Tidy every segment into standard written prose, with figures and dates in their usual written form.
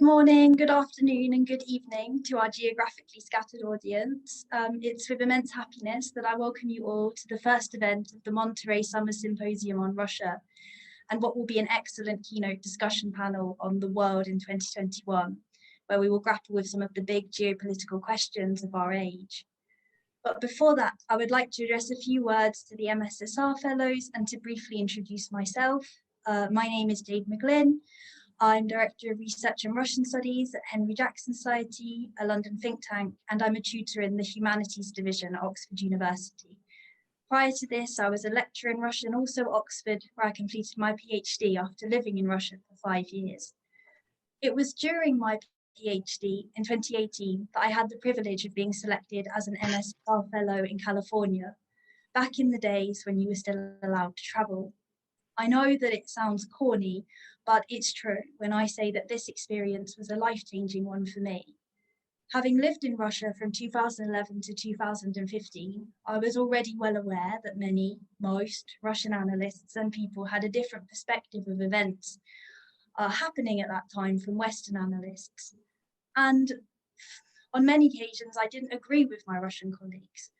morning, good afternoon, and good evening to our geographically scattered audience. It's with immense happiness that I welcome you all to the first event of the Monterey Summer Symposium on Russia, and what will be an excellent keynote discussion panel on the world in 2021, where we will grapple with some of the big geopolitical questions of our age. But before that, I would like to address a few words to the MSSR Fellows and to briefly introduce myself. My name is Jade McGlynn. I'm Director of Research and Russian Studies at Henry Jackson Society, a London think tank, and I'm a tutor in the Humanities Division at Oxford University. Prior to this, I was a lecturer in Russian, also at Oxford, where I completed my PhD after living in Russia for 5 years. It was during my PhD in 2018 that I had the privilege of being selected as an MSSR Fellow in California, back in the days when you were still allowed to travel. I know that it sounds corny, but it's true when I say that this experience was a life-changing one for me. Having lived in Russia from 2011 to 2015, I was already well aware that most Russian analysts and people had a different perspective of events happening at that time from Western analysts. And on many occasions, I didn't agree with my Russian colleagues.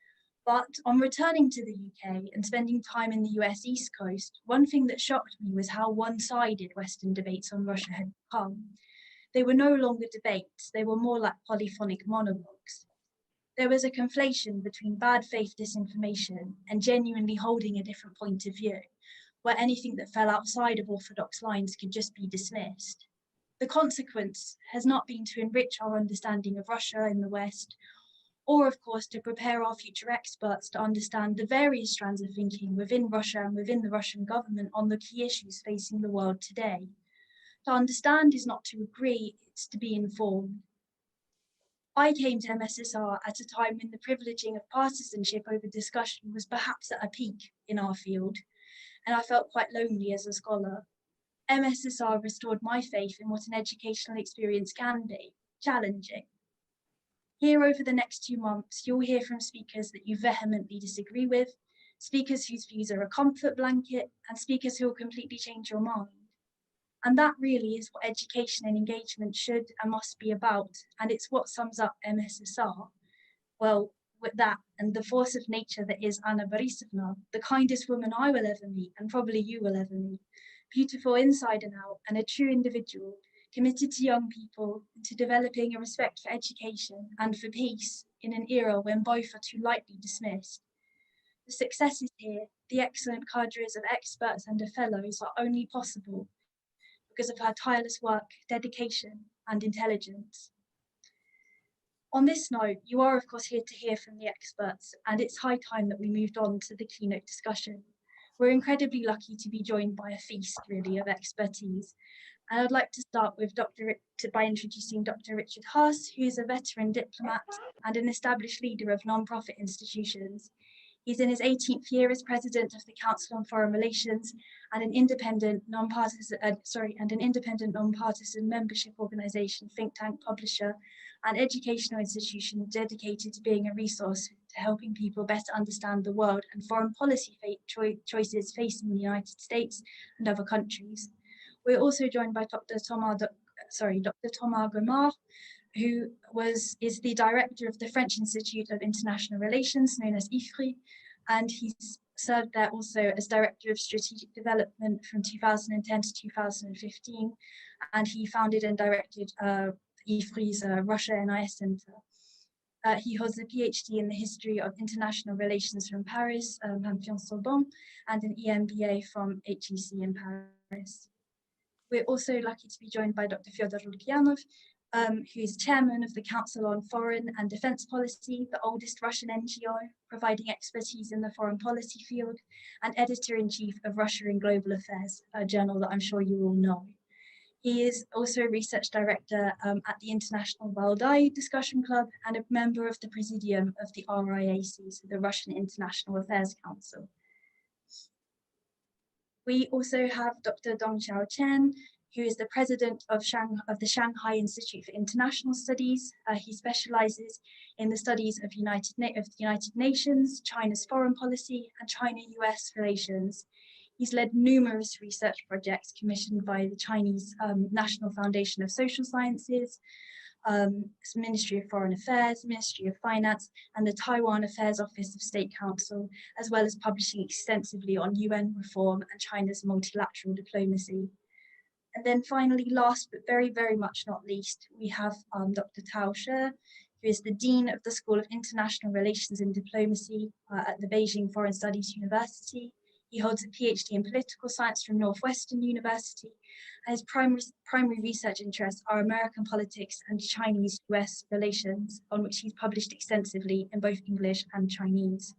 But on returning to the UK and spending time in the US East Coast, one thing that shocked me was how one-sided Western debates on Russia had become. They were no longer debates, they were more like polyphonic monologues. There was a conflation between bad faith disinformation and genuinely holding a different point of view, where anything that fell outside of orthodox lines could just be dismissed. The consequence has not been to enrich our understanding of Russia in the West, or of course to prepare our future experts to understand the various strands of thinking within Russia and within the Russian government on the key issues facing the world today. To understand is not to agree, it's to be informed. I came to MSSR at a time when the privileging of partisanship over discussion was perhaps at a peak in our field, and I felt quite lonely as a scholar. MSSR restored my faith in what an educational experience can be, challenging. Here over the next 2 months, you'll hear from speakers that you vehemently disagree with, speakers whose views are a comfort blanket, and speakers who will completely change your mind. And that really is what education and engagement should and must be about, and it's what sums up MSSR. Well, with that and the force of nature that is Anna Borisovna, the kindest woman I will ever meet, and probably you will ever meet, beautiful inside and out, and a true individual, committed to young people, to developing a respect for education and for peace in an era when both are too lightly dismissed. The successes here, the excellent cadres of experts and of fellows are only possible because of her tireless work, dedication, and intelligence. On this note, you are of course here to hear from the experts, and it's high time that we moved on to the keynote discussion. We're incredibly lucky to be joined by a feast, really, of expertise. And I'd like to start with by introducing Dr. Richard Haass, who is a veteran diplomat and an established leader of non-profit institutions. He's in his 18th year as president of the Council on Foreign Relations and an independent non-partisan membership organization, think tank, publisher, and educational institution dedicated to being a resource to helping people better understand the world and foreign policy choices facing the United States and other countries. We're also joined by Dr. Thomas Gomart, who is the director of the French Institute of International Relations, known as IFRI, and he's served there also as director of strategic development from 2010 to 2015, and he founded and directed IFRI's Russia NIS Center. He holds a PhD in the history of international relations from Paris, Pantheon-Sorbonne, and an EMBA from HEC in Paris. We're also lucky to be joined by Dr. Fedor Lukyanov, who is chairman of the Council on Foreign and Defense Policy, the oldest Russian NGO, providing expertise in the foreign policy field, and editor-in-chief of Russia in Global Affairs, a journal that I'm sure you all know. He is also research director at the International Valdai Discussion Club and a member of the Presidium of the RIAC, so the Russian International Affairs Council. We also have Dr. Dongxiao Chen, who is the president of the Shanghai Institute for International Studies. He specializes in the studies of the United Nations, China's foreign policy, and China-US relations. He's led numerous research projects commissioned by the Chinese National Foundation of Social Sciences, Ministry of Foreign Affairs, Ministry of Finance, and the Taiwan Affairs Office of State Council, as well as publishing extensively on UN reform and China's multilateral diplomacy. And then finally, last but very, very much not least, we have Dr. Tao Xie, who is the Dean of the School of International Relations and Diplomacy at the Beijing Foreign Studies University. He holds a PhD in political science from Northwestern University, and his primary research interests are American politics and Chinese-US relations, on which he's published extensively in both English and Chinese.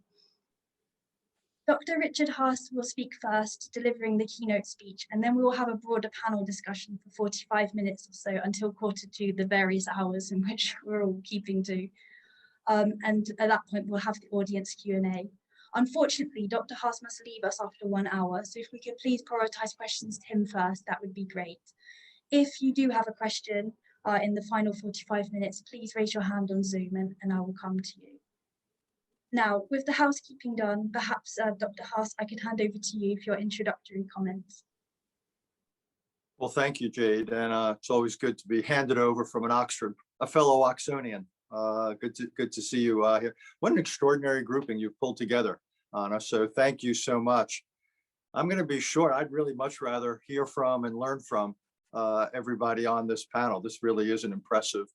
Dr. Richard Haass will speak first, delivering the keynote speech, and then we will have a broader panel discussion for 45 minutes or so until 1:45, the various hours in which we're all keeping to. And at that point, we'll have the audience Q&A. Unfortunately, Dr. Haass must leave us after 1 hour, so if we could please prioritize questions to him first, that would be great. If you do have a question in the final 45 minutes, please raise your hand on Zoom and I will come to you. Now, with the housekeeping done, perhaps Dr. Haass, I could hand over to you for your introductory comments. Well, thank you, Jade, and it's always good to be handed over from a fellow Oxonian. Good to see you here. What an extraordinary grouping you've pulled together, Anna. So thank you so much. I'm going to be short. I'd really much rather hear from and learn from everybody on this panel. This really is an impressive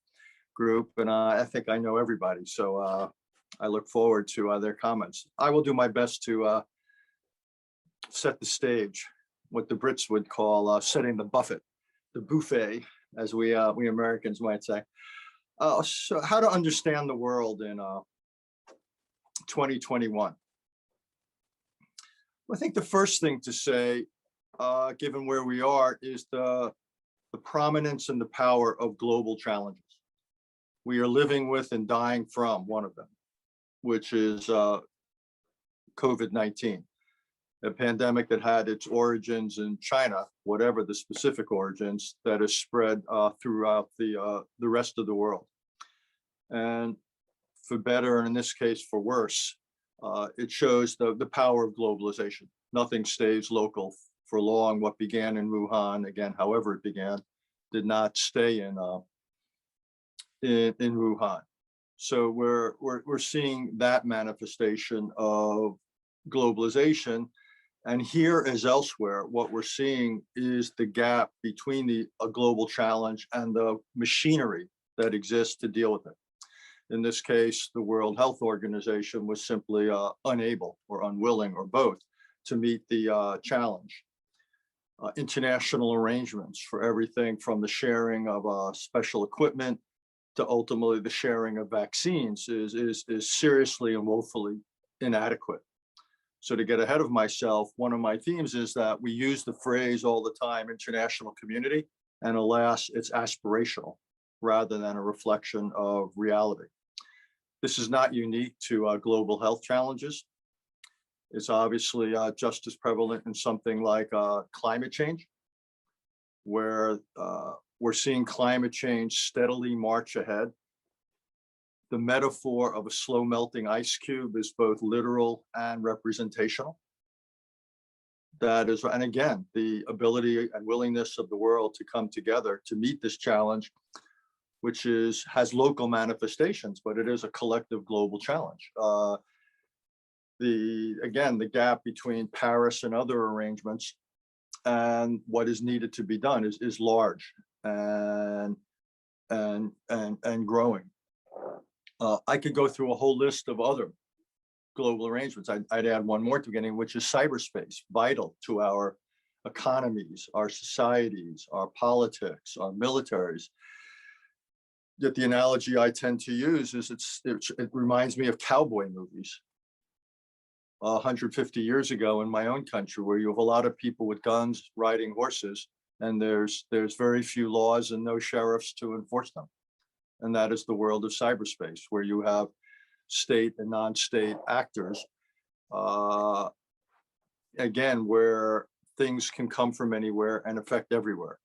group, and I think I know everybody. So I look forward to their comments. I will do my best to set the stage, what the Brits would call setting the buffet, as we Americans might say. So how to understand the world in 2021. I think the first thing to say, given where we are, is the prominence and the power of global challenges. We are living with and dying from one of them, which is COVID-19, a pandemic that had its origins in China, whatever the specific origins, that has spread throughout the rest of the world. And for better, and in this case for worse, it shows the power of globalization. Nothing stays local for long. What began in Wuhan, again, however it began, did not stay in Wuhan. So we're seeing that manifestation of globalization. And here as elsewhere, what we're seeing is the gap between a global challenge and the machinery that exists to deal with it. In this case, the World Health Organization was simply unable or unwilling or both to meet the challenge. International arrangements for everything from the sharing of special equipment to ultimately the sharing of vaccines is seriously and woefully inadequate. So to get ahead of myself, one of my themes is that we use the phrase all the time, international community, and alas, it's aspirational rather than a reflection of reality. This is not unique to global health challenges. It's obviously just as prevalent in something like climate change, where we're seeing climate change steadily march ahead. The metaphor of a slow melting ice cube is both literal and representational. That is, and again, the ability and willingness of the world to come together to meet this challenge, which has local manifestations, but it is a collective global challenge. The gap between Paris and other arrangements and what is needed to be done is large and growing. I could go through a whole list of other global arrangements. I'd add one more to the beginning, which is cyberspace, vital to our economies, our societies, our politics, our militaries. Yet the analogy I tend to use is it reminds me of cowboy movies. 150 years ago in my own country, where you have a lot of people with guns riding horses, and there's very few laws and no sheriffs to enforce them. And that is the world of cyberspace, where you have state and non-state actors, again, where things can come from anywhere and affect everywhere.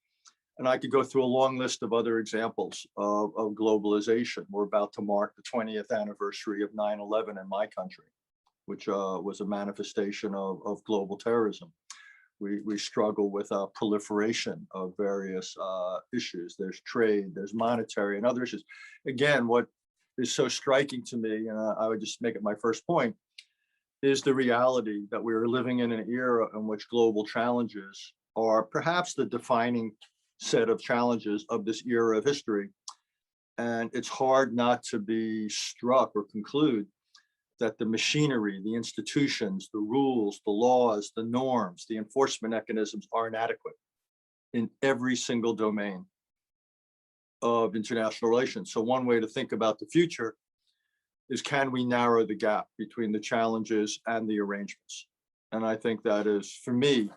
And I could go through a long list of other examples of globalization. We're about to mark the 20th anniversary of 9/11 in my country, which was a manifestation of global terrorism. We struggle with proliferation of various issues. There's trade, there's monetary and other issues. Again, what is so striking to me, and I would just make it my first point, is the reality that we are living in an era in which global challenges are perhaps the defining set of challenges of this era of history. And it's hard not to be struck or conclude that the machinery, the institutions, the rules, the laws, the norms, the enforcement mechanisms are inadequate in every single domain of international relations. So one way to think about the future is, can we narrow the gap between the challenges and the arrangements? And I think that is, for me,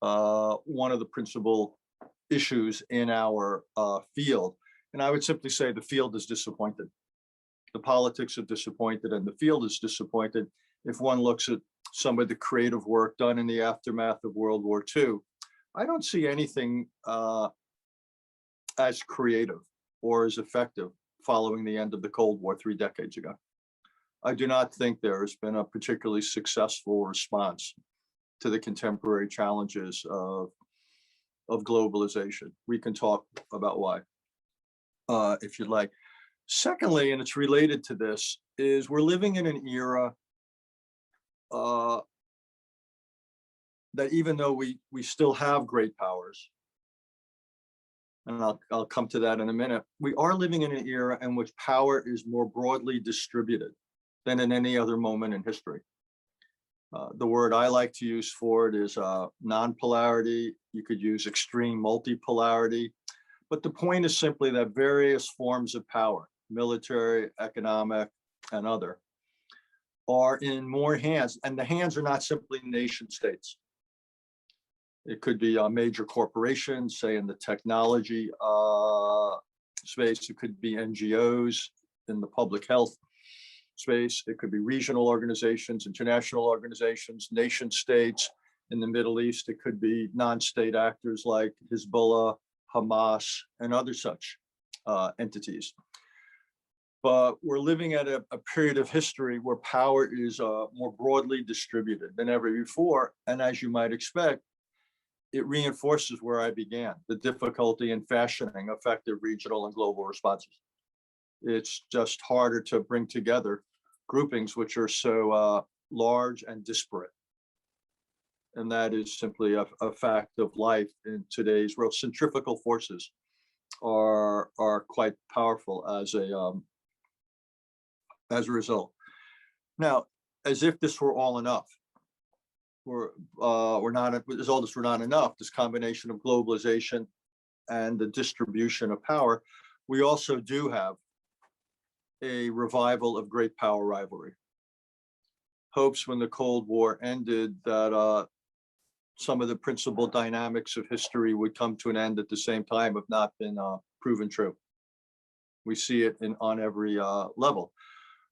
one of the principal issues in our field. And I would simply say the field is disappointed. The politics are disappointed and the field is disappointed. If one looks at some of the creative work done in the aftermath of World War II, I don't see anything as creative or as effective following the end of the Cold War 3 decades ago. I do not think there has been a particularly successful response to the contemporary challenges of globalization. We can talk about why, if you'd like. Secondly, and it's related to this, is we're living in an era that even though we still have great powers, and I'll come to that in a minute, we are living in an era in which power is more broadly distributed than in any other moment in history. The word I like to use for it is non-polarity. You could use extreme multipolarity. But the point is simply that various forms of power, military, economic, and other, are in more hands. And the hands are not simply nation states. It could be major corporations, say in the technology space. It could be NGOs in the public health space. It could be regional organizations, international organizations, nation states in the Middle East. It could be non-state actors like Hezbollah, Hamas, and other such entities. But we're living at a period of history where power is more broadly distributed than ever before. And as you might expect, it reinforces where I began, the difficulty in fashioning effective regional and global responses. It's just harder to bring together groupings which are so large and disparate. And that is simply a fact of life in today's world. Centrifugal forces are quite powerful as a result. Now, as if this were all enough, we're not, as all this were not enough, this combination of globalization and the distribution of power, we also do have a revival of great power rivalry. Hopes when the Cold War ended that some of the principal dynamics of history would come to an end at the same time have not been proven true. We see it on every level.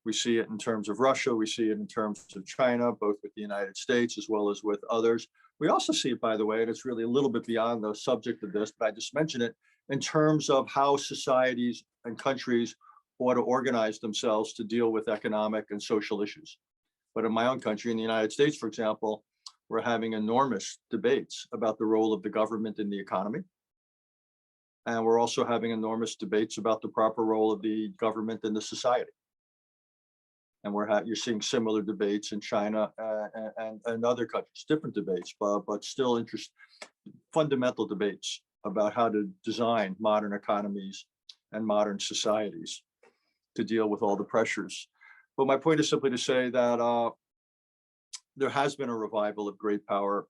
We see it in terms of Russia. We see it in terms of China, both with the United States as well as with others. We also see it, by the way, and it's really a little bit beyond the subject of this, but I just mentioned it, in terms of how societies and countries ought to organize themselves to deal with economic and social issues. But in my own country, in the United States, for example, we're having enormous debates about the role of the government in the economy. And we're also having enormous debates about the proper role of the government in the society. And you're seeing similar debates in China and other countries, different debates, but still fundamental debates about how to design modern economies and modern societies to deal with all the pressures. But my point is simply to say that there has been a revival of great power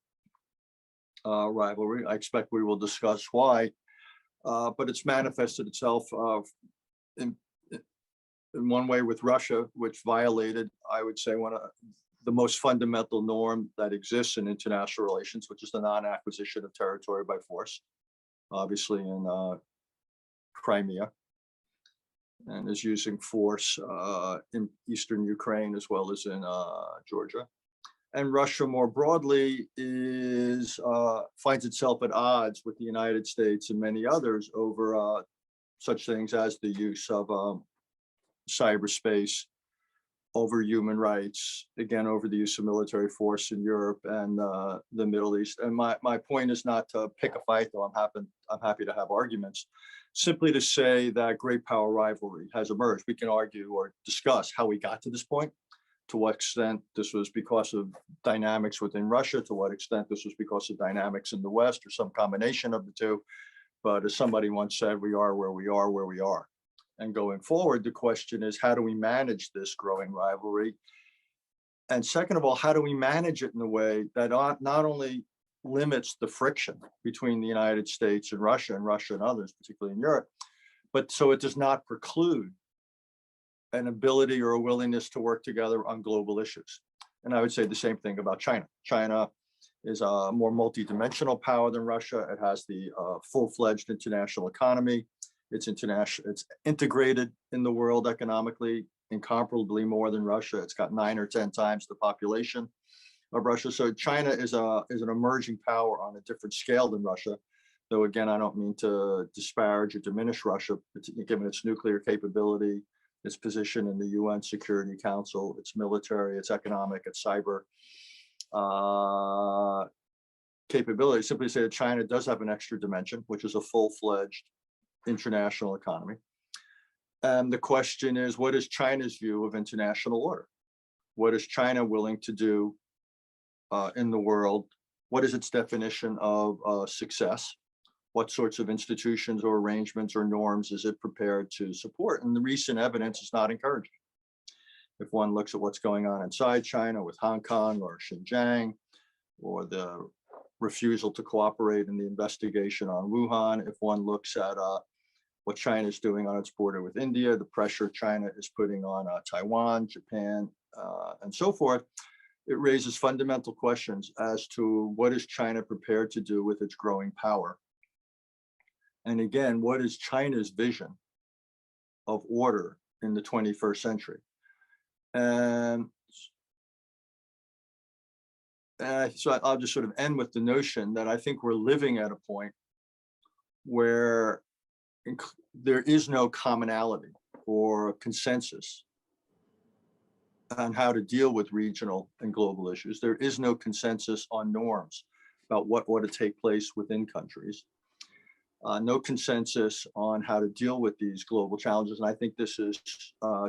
rivalry. I expect we will discuss why, but it's manifested itself in one way with Russia, which violated, I would say, one of the most fundamental norm that exists in international relations, which is the non-acquisition of territory by force, obviously in Crimea, and is using force in eastern Ukraine as well as in Georgia. And Russia more broadly finds itself at odds with the United States and many others over such things as the use of cyberspace over human rights, again, over the use of military force in Europe and the Middle East. And my point is not to pick a fight, though I'm happy to have arguments, simply to say that great power rivalry has emerged. We can argue or discuss how we got to this point, to what extent this was because of dynamics within Russia, to what extent this was because of dynamics in the West, or some combination of the two. But as somebody once said, we are where we are, where we are. And going forward, the question is, how do we manage this growing rivalry? And second of all, how do we manage it in a way that not only limits the friction between the United States and Russia and others, particularly in Europe, but so it does not preclude an ability or a willingness to work together on global issues. And I would say the same thing about China. China is a more multidimensional power than Russia. It has the full-fledged international economy. It's integrated in the world economically, incomparably more than Russia. It's got 9 or 10 times the population of Russia. So China is an emerging power on a different scale than Russia. Though again, I don't mean to disparage or diminish Russia, given its nuclear capability, its position in the UN Security Council, its military, its economic, its cyber capability. Simply say that China does have an extra dimension, which is a full-fledged international economy. And the question is, what is China's view of international order? What is China willing to do in the world? What is its definition of success? What sorts of institutions or arrangements or norms is it prepared to support? And the recent evidence is not encouraging. If one looks at what's going on inside China with Hong Kong or Xinjiang, or the refusal to cooperate in the investigation on Wuhan, if one looks at what China is doing on its border with India, the pressure China is putting on Taiwan, Japan, and so forth, it raises fundamental questions as to what is China prepared to do with its growing power. And again, what is China's vision of order in the 21st century? And so I'll just sort of end with the notion that I think we're living at a point where there is no commonality or consensus on how to deal with regional and global issues. There is no consensus on norms about what ought to take place within countries. No consensus on how to deal with these global challenges. And I think this is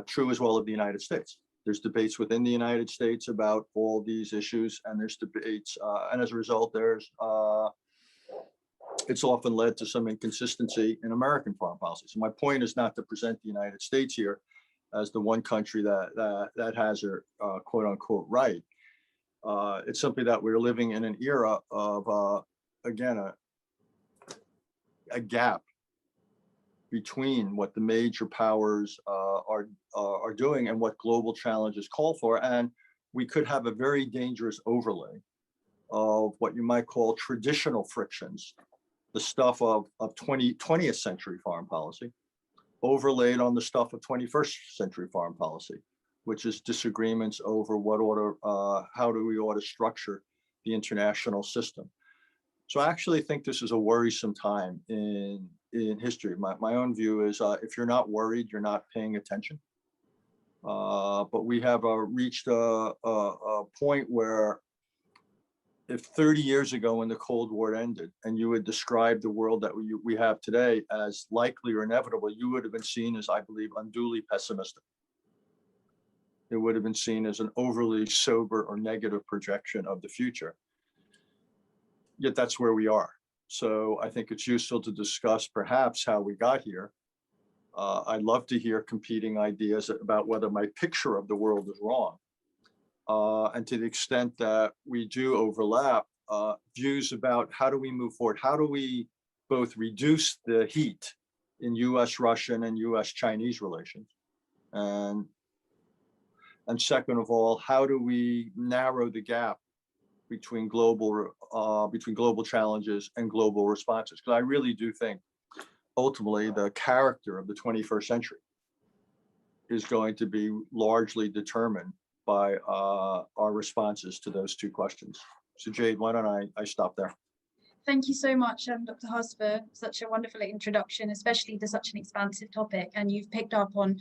true as well of the United States. There's debates within the United States about all these issues, and there's debates, and as a result, it's often led to some inconsistency in American foreign policy. So my point is not to present the United States here as the one country that has her quote unquote right. It's simply that we're living in an era of, again, a gap between what the major powers are doing and what global challenges call for. And we could have a very dangerous overlay of what you might call traditional frictions, the stuff of 20th century foreign policy, overlaid on the stuff of 21st century foreign policy, which is disagreements over what order, how do we ought to structure the international system. So I actually think this is a worrisome time in history. My own view is if you're not worried, you're not paying attention. But we have reached a point where if 30 years ago when the Cold War ended and you had described the world that we have today as likely or inevitable, you would have been seen as, I believe, unduly pessimistic. It would have been seen as an overly sober or negative projection of the future. Yet that's where we are. So I think it's useful to discuss perhaps how we got here. I'd love to hear competing ideas about whether my picture of the world is wrong. And to the extent that we do overlap, views about how do we move forward? How do we both reduce the heat in US-Russian and US-Chinese relations? And second of all, how do we narrow the gap between global challenges and global responses? Because I really do think ultimately the character of the 21st century is going to be largely determined by our responses to those two questions. So Jade, why don't I stop there? Thank you so much, Dr. Haass, for such a wonderful introduction, especially to such an expansive topic. And you've picked up on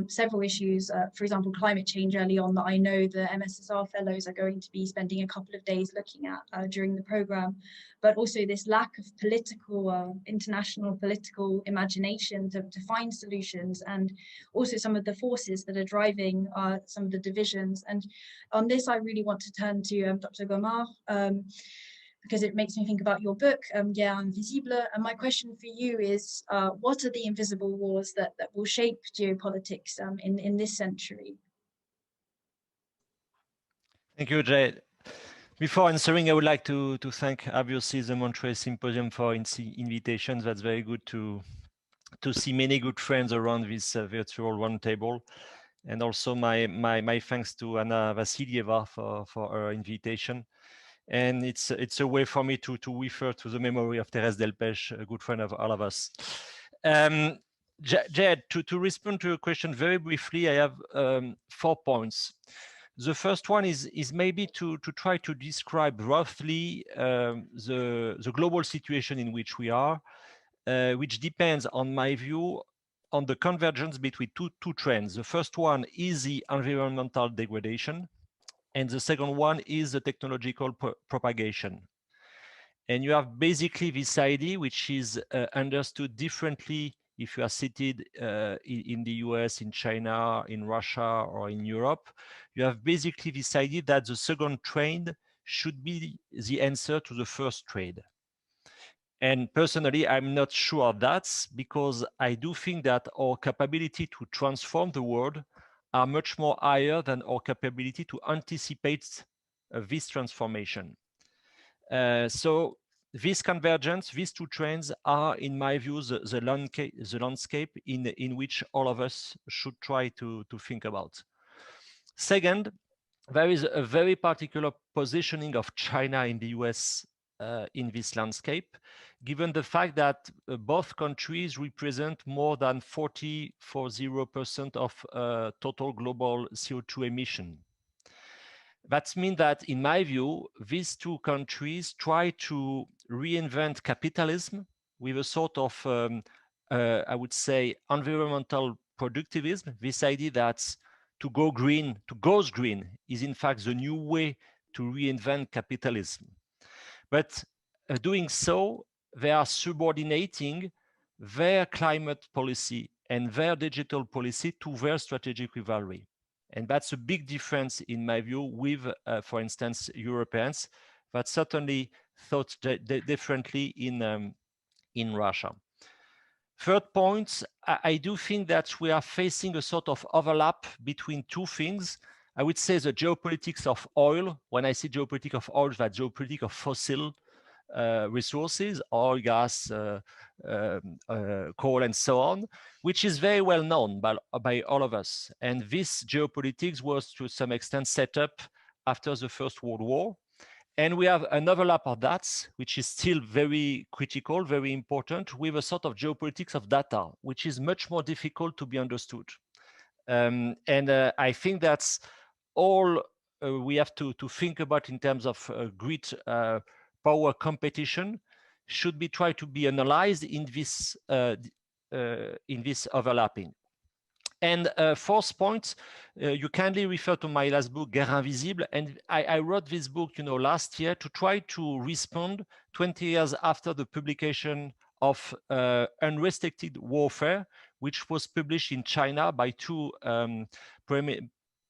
several issues, for example, climate change early on, that I know the MSSR fellows are going to be spending a couple of days looking at during the program, but also this lack of political, international political imagination to find solutions, and also some of the forces that are driving some of the divisions. And on this, I really want to turn to Dr. Gomart, because it makes me think about your book, Guerre Invisible. And my question for you is, what are the invisible wars that will shape geopolitics in this century? Thank you, Jade. Before answering, I would like to thank obviously the Monterey Symposium for invitations. That's very good to see many good friends around this virtual roundtable. And also my thanks to Anna Vassilieva for her invitation. And it's a way for me to refer to the memory of Thérèse Delpech, a good friend of all of us. Jade, to respond to your question very briefly, I have 4 points. The first one is maybe to try to describe roughly the global situation in which we are, which depends, on my view, on the convergence between two trends. The first one is the environmental degradation, and the second one is the technological propagation. And you have basically this idea, which is understood differently if you are seated in the US, in China, in Russia, or in Europe. You have basically this idea that the second trend should be the answer to the first trade. And personally, I'm not sure of that, because I do think that our capability to transform the world are much more higher than our capability to anticipate this transformation. So this convergence, these two trends are, in my view, the landscape in which all of us should try to think about. Second, there is a very particular positioning of China in the US in this landscape, given the fact that both countries represent more than 40% of total global CO2 emission. That means that, in my view, these two countries try to reinvent capitalism with a sort of, I would say, environmental productivism. This idea that to go green is in fact the new way to reinvent capitalism. But doing so, they are subordinating their climate policy and their digital policy to their strategic rivalry. And that's a big difference, in my view, with, for instance, Europeans that certainly thought differently in Russia. Third point, I do think that we are facing a sort of overlap between two things. I would say the geopolitics of oil. When I say geopolitics of oil, that's geopolitics of fossil resources, oil, gas, coal, and so on, which is very well known by all of us. And this geopolitics was, to some extent, set up after the First World War. And we have an overlap of that, which is still very critical, very important, with a sort of geopolitics of data, which is much more difficult to be understood. I think that's all we have to think about in terms of grid power competition should be tried to be analyzed in this overlapping. And fourth point, you kindly refer to my last book, Guerre Invisible, and I wrote this book, last year to try to respond 20 years after the publication of Unrestricted Warfare, which was published in China by two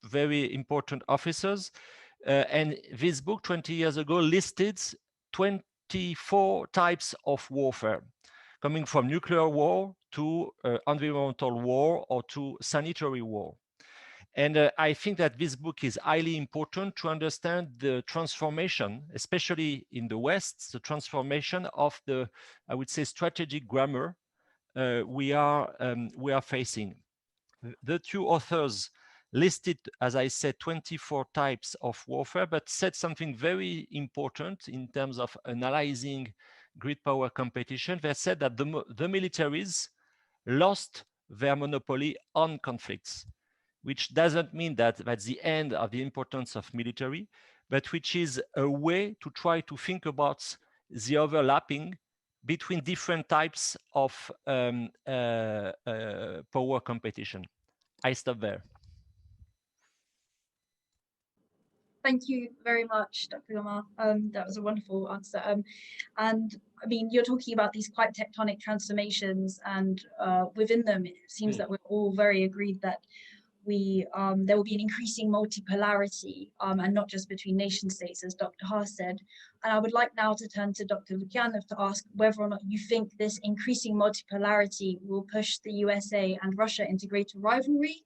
very important officers. And this book 20 years ago listed 24 types of warfare, coming from nuclear war to environmental war or to sanitary war. And I think that this book is highly important to understand the transformation, especially in the West, the transformation of the, I would say, strategic grammar we are facing. The two authors listed, as I said, 24 types of warfare, but said something very important in terms of analyzing grid power competition. They said that the militaries lost their monopoly on conflicts, which doesn't mean that that's the end of the importance of military, but which is a way to try to think about the overlapping between different types of power competition. I stop there. Thank you very much, Dr. Gomart. That was a wonderful answer. And I mean, you're talking about these quite tectonic transformations, and within them, it seems that we're all very agreed that there will be an increasing multipolarity, and not just between nation states, as Dr. Haass said. And I would like now to turn to Dr. Lukyanov to ask whether or not you think this increasing multipolarity will push the USA and Russia into greater rivalry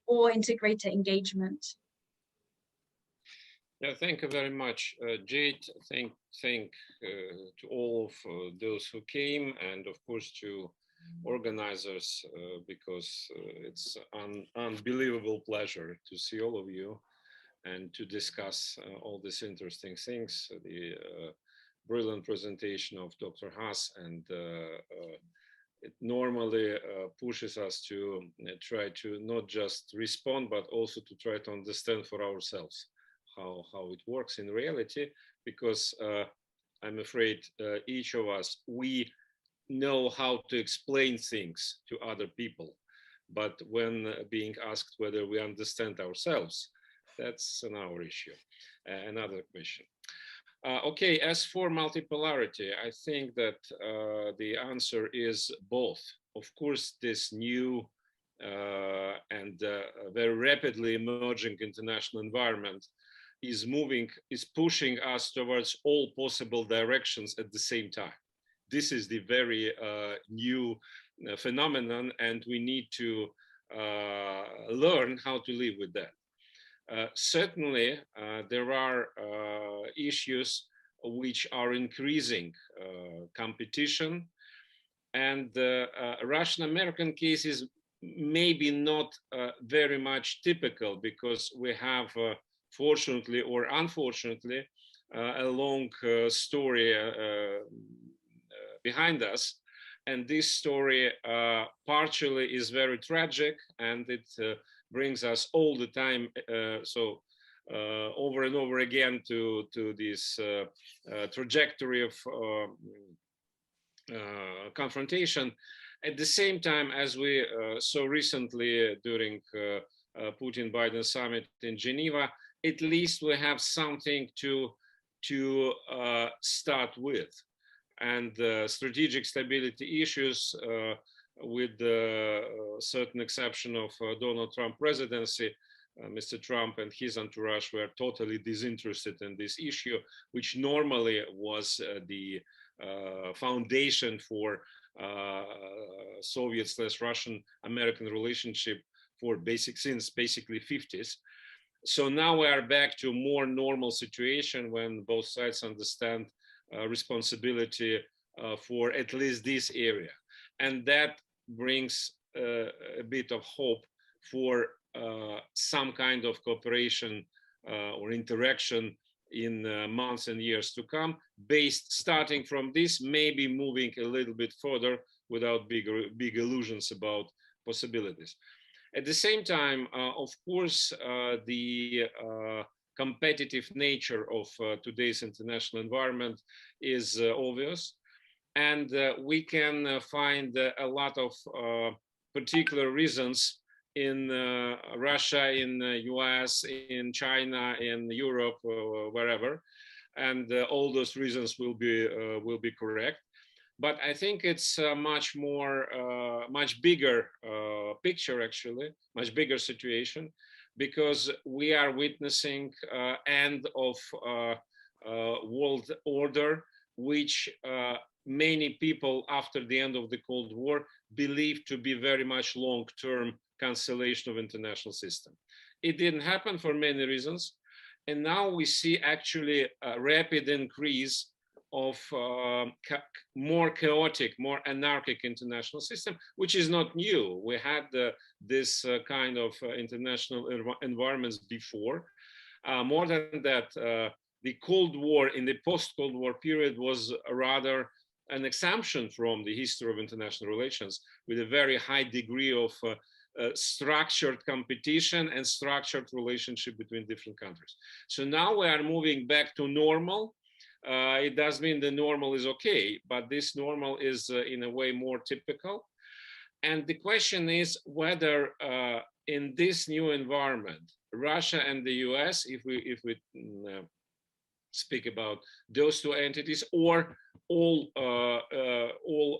or into greater engagement. Yeah, thank you very much, Jade. Thank to all of those who came, and of course to organizers, because it's an unbelievable pleasure to see all of you and to discuss all these interesting things. The brilliant presentation of Dr. Haass, and it normally pushes us to try to not just respond, but also to try to understand for ourselves how it works in reality, because I'm afraid each of us, we know how to explain things to other people, but when being asked whether we understand ourselves, that's another issue, another question. Okay, as for multipolarity, I think that the answer is both. Of course, this new and very rapidly emerging international environment is pushing us towards all possible directions at the same time. This is the very new phenomenon, and we need to learn how to live with that. Certainly, there are issues which are increasing competition, and the Russian-American case is maybe not very much typical, because we have, fortunately or unfortunately, a long story behind us. And this story partially is very tragic, and it brings us all the time, over and over again to this trajectory of confrontation. At the same time, as we saw recently during Putin-Biden summit in Geneva, at least we have something to start with. And strategic stability issues, with the certain exception of Donald Trump presidency, Mr. Trump and his entourage were totally disinterested in this issue, which normally was the foundation for Soviet/Russian-American relationship since basically 50s. So now we are back to a more normal situation when both sides understand responsibility for at least this area. And that brings a bit of hope for some kind of cooperation or interaction in months and years to come, starting from this, maybe moving a little bit further without big illusions about possibilities. At the same time, of course, the competitive nature of today's international environment is obvious. And we can find a lot of particular reasons in Russia, in the US, in China, in Europe, wherever. And all those reasons will be correct. But I think it's a much bigger picture, actually, much bigger situation, because we are witnessing end of world order, which many people after the end of the Cold War believed to be very much long-term cancellation of international system. It didn't happen for many reasons. And now we see actually a rapid increase of more chaotic, more anarchic international system, which is not new. We had this kind of international environments before. More than that, the Cold War in the post-Cold War period was rather an exemption from the history of international relations, with a very high degree of structured competition and structured relationship between different countries. So now we are moving back to normal, it does mean the normal is okay, but this normal is in a way more typical. And the question is whether in this new environment, Russia and the US, if we speak about those two entities, or all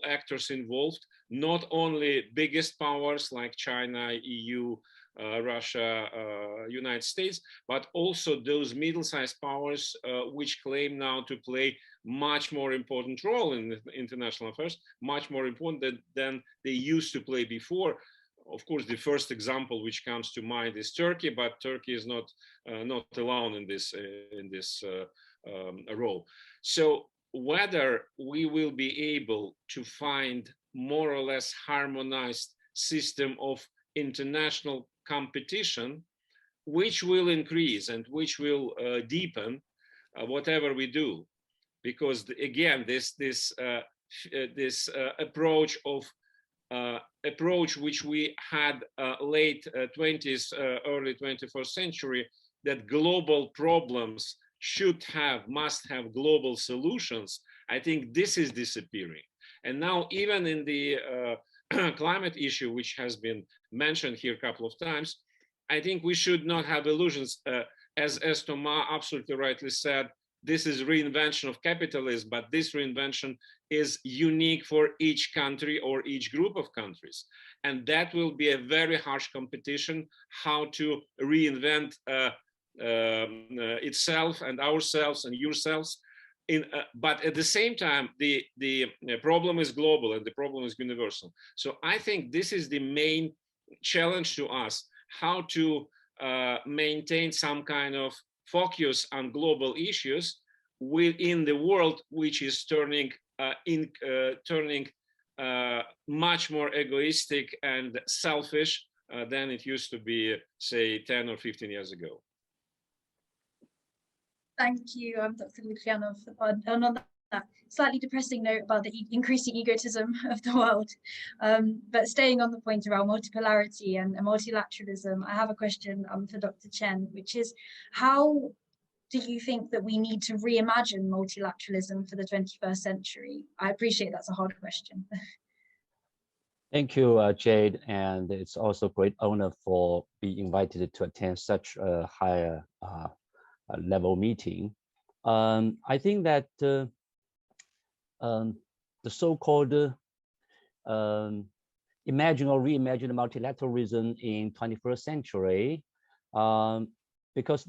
actors involved, not only biggest powers like China, EU, Russia, United States, but also those middle-sized powers which claim now to play much more important role in international affairs, much more important than they used to play before. Of course, the first example which comes to mind is Turkey, but Turkey is not alone in this role. So whether we will be able to find more or less harmonized system of international competition, which will increase and which will deepen whatever we do, because again, this approach which we had late 20th, early 21st century, that global problems must have global solutions. I think this is disappearing. And now even in the climate issue, which has been mentioned here a couple of times, I think we should not have illusions. As Thomas absolutely rightly said, this is reinvention of capitalism, but this reinvention is unique for each country or each group of countries. And that will be a very harsh competition, how to reinvent itself and ourselves and yourselves. But at the same time, the problem is global and the problem is universal. So I think this is the main challenge to us, how to maintain some kind of focus on global issues within the world, which is turning much more egoistic and selfish than it used to be, say, 10 or 15 years ago. Thank you, Dr. Lukyanov. On that slightly depressing note about the increasing egotism of the world, but staying on the point around multipolarity and multilateralism, I have a question for Dr. Chen, which is, how do you think that we need to reimagine multilateralism for the 21st century? I appreciate that's a hard question. Thank you, Jade, and it's also a great honor for being invited to attend such a higher level meeting. I think that the so-called imagine or reimagine multilateralism in 21st century, because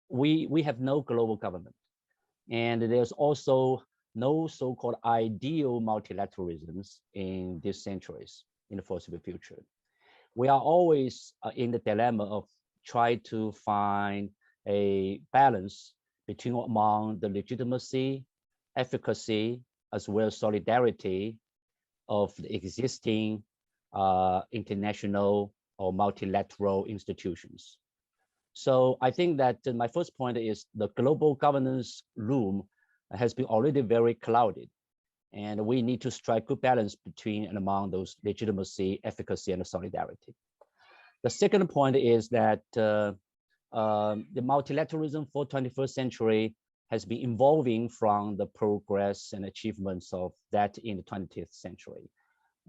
we have no global government, and there's also no so-called ideal multilateralisms in these centuries in the foreseeable future. We are always in the dilemma of trying to find a balance between among the legitimacy, efficacy, as well as solidarity of the existing international or multilateral institutions. So I think that my first point is the global governance room has been already very clouded, and we need to strike good balance between and among those legitimacy, efficacy, and solidarity. The second point is that the multilateralism for 21st century has been evolving from the progress and achievements of that in the 20th century,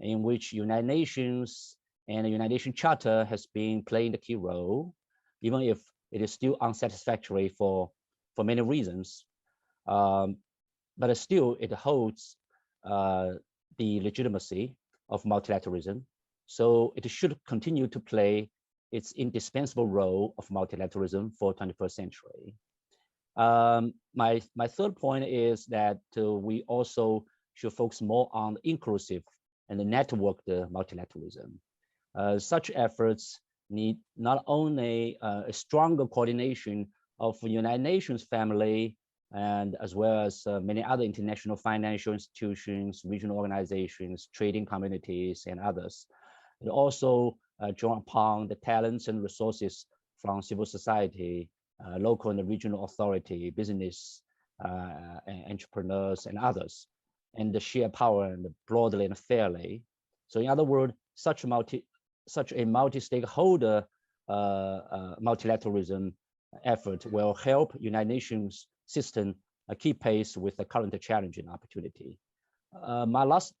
in which United Nations and the United Nations Charter has been playing a key role, even if it is still unsatisfactory for many reasons. But still, it holds the legitimacy of multilateralism. So it should continue to play its indispensable role of multilateralism for 21st century. My third point is that we also should focus more on inclusive and the networked multilateralism. Such efforts need not only a stronger coordination of the United Nations family, and as well as many other international financial institutions, regional organizations, trading communities, and others. It also draw upon the talents and resources from civil society, local and regional authority, business, and entrepreneurs, and others, and the sheer power and broadly and fairly. So in other words, such a multi-stakeholder multilateralism effort will help United Nations system keep pace with the current challenge and opportunity. My last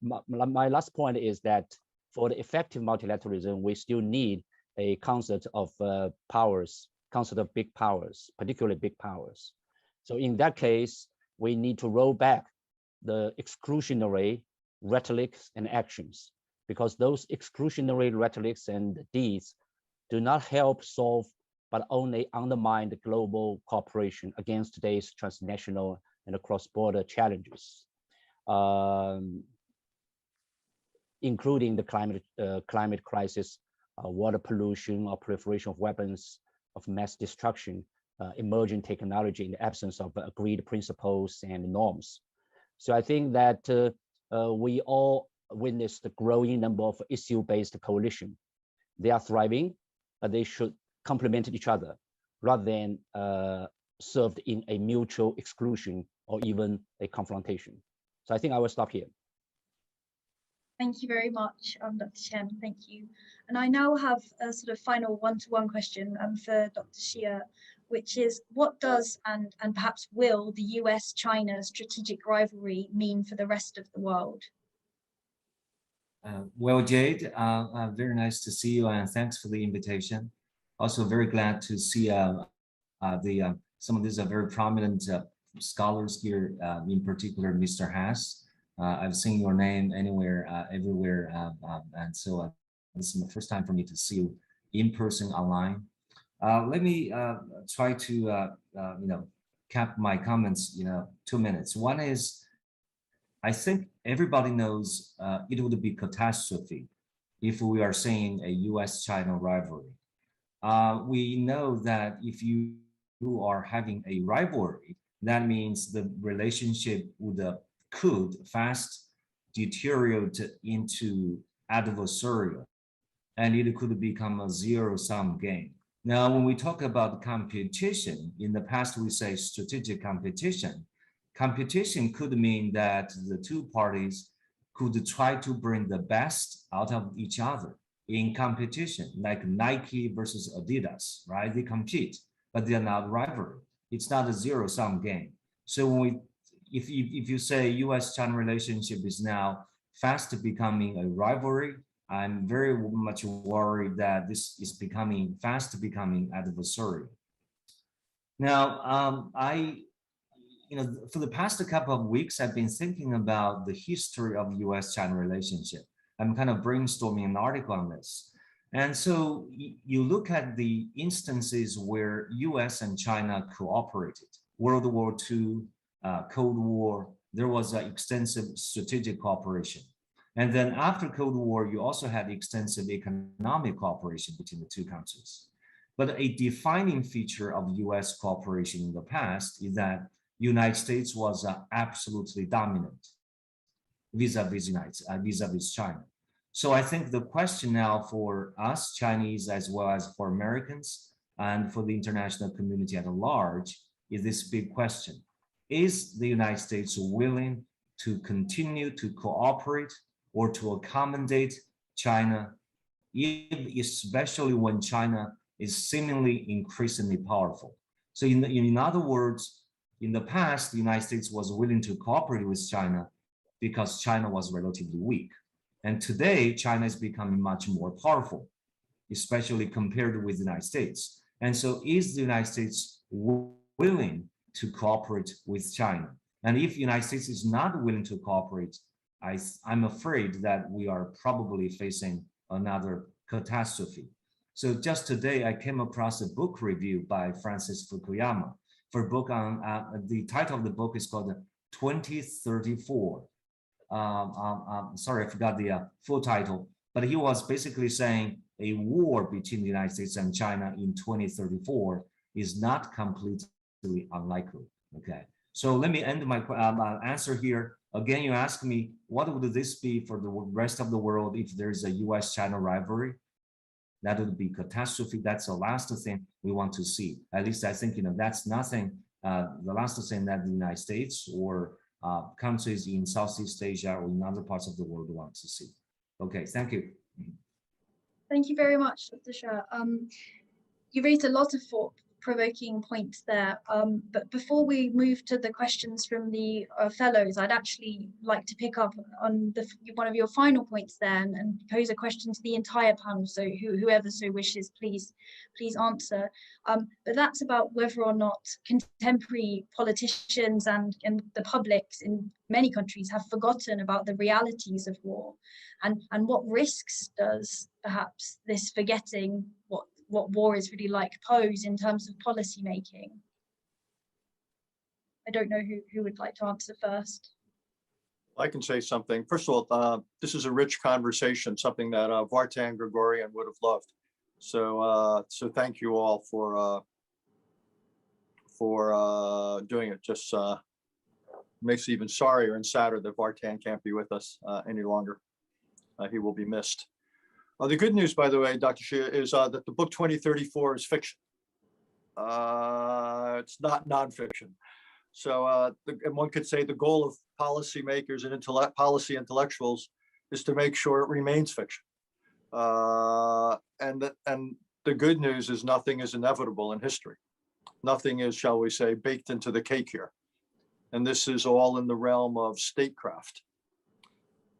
point is that for the effective multilateralism, we still need a concert of powers, concert of big powers, particularly big powers. So in that case, we need to roll back the exclusionary rhetorics and actions, because those exclusionary rhetorics and deeds do not help solve, but only undermine the global cooperation against today's transnational and cross-border challenges, including the climate crisis, water pollution, or proliferation of weapons of mass destruction, emerging technology in the absence of agreed principles and norms. So I think that we all witnessed the growing number of issue-based coalition. They are thriving, but they should complement each other rather than served in a mutual exclusion or even a confrontation. So I think I will stop here. Thank you very much, Dr. Chen. Thank you. And I now have a sort of final one-to-one question for Dr. Xie, which is, what does and perhaps will the US-China strategic rivalry mean for the rest of the world? Well, Jade, very nice to see you, and thanks for the invitation. Also very glad to see some of these are very prominent scholars here, in particular, Mr. Haass. I've seen your name anywhere, everywhere, and so this is the first time for me to see you in person online. Let me try to cap my comments, 2 minutes. One is, I think everybody knows it would be catastrophe if we are seeing a US-China rivalry. We know that if you are having a rivalry, that means the relationship could fast deteriorate into adversarial, and it could become a zero-sum game. Now, when we talk about competition, in the past we say strategic competition. Competition could mean that the two parties could try to bring the best out of each other in competition, like Nike versus Adidas, right? They compete, but they're not rivalry. It's not a zero-sum game. So when if you say US-China relationship is now fast becoming a rivalry, I'm very much worried that this is fast becoming adversarial. Now, for the past couple of weeks, I've been thinking about the history of US-China relationship. I'm kind of brainstorming an article on this. And so you look at the instances where US and China cooperated. World War II, Cold War, there was an extensive strategic cooperation. And then after Cold War, you also had extensive economic cooperation between the two countries. But a defining feature of US cooperation in the past is that United States was absolutely dominant vis-a-vis China. So I think the question now for us Chinese, as well as for Americans and for the international community at large, is this big question. Is the United States willing to continue to cooperate or to accommodate China, especially when China is seemingly increasingly powerful? So in other words, in the past, the United States was willing to cooperate with China because China was relatively weak. And today, China is becoming much more powerful, especially compared with the United States. And so is the United States willing to cooperate with China? And if the United States is not willing to cooperate, I'm afraid that we are probably facing another catastrophe. So just today, I came across a book review by Francis Fukuyama for a book on, the title of the book is called 2034. Sorry, I forgot the full title, but he was basically saying a war between the United States and China in 2034 is not completely unlikely, okay? So let me end my answer here. Again, you ask me, what would this be for the rest of the world if there's a US-China rivalry? That would be catastrophe. That's the last thing we want to see. At least I think, that's nothing, the last thing that the United States or countries in Southeast Asia or in other parts of the world want to see. Okay, thank you. Thank you very much, Dr. Xie. You raised a lot of thought-provoking points there. But before we move to the questions from the fellows, I'd actually like to pick up on one of your final points there and pose a question to the entire panel. So whoever so wishes, please answer. But that's about whether or not contemporary politicians and the publics in many countries have forgotten about the realities of war, and what risks does perhaps this forgetting what war is really like pose in terms of policy making? I don't know who would like to answer first. I can say something. First of all, this is a rich conversation, something that Vartan Gregorian would have loved. So thank you all for doing it. Just makes it even sorrier and sadder that Vartan can't be with us any longer. He will be missed. The good news, by the way, Dr. Xie, is that the book 2034 is fiction. It's not nonfiction. So, and one could say the goal of policymakers and policy intellectuals is to make sure it remains fiction. And the good news is nothing is inevitable in history. Nothing is, shall we say, baked into the cake here. And this is all in the realm of statecraft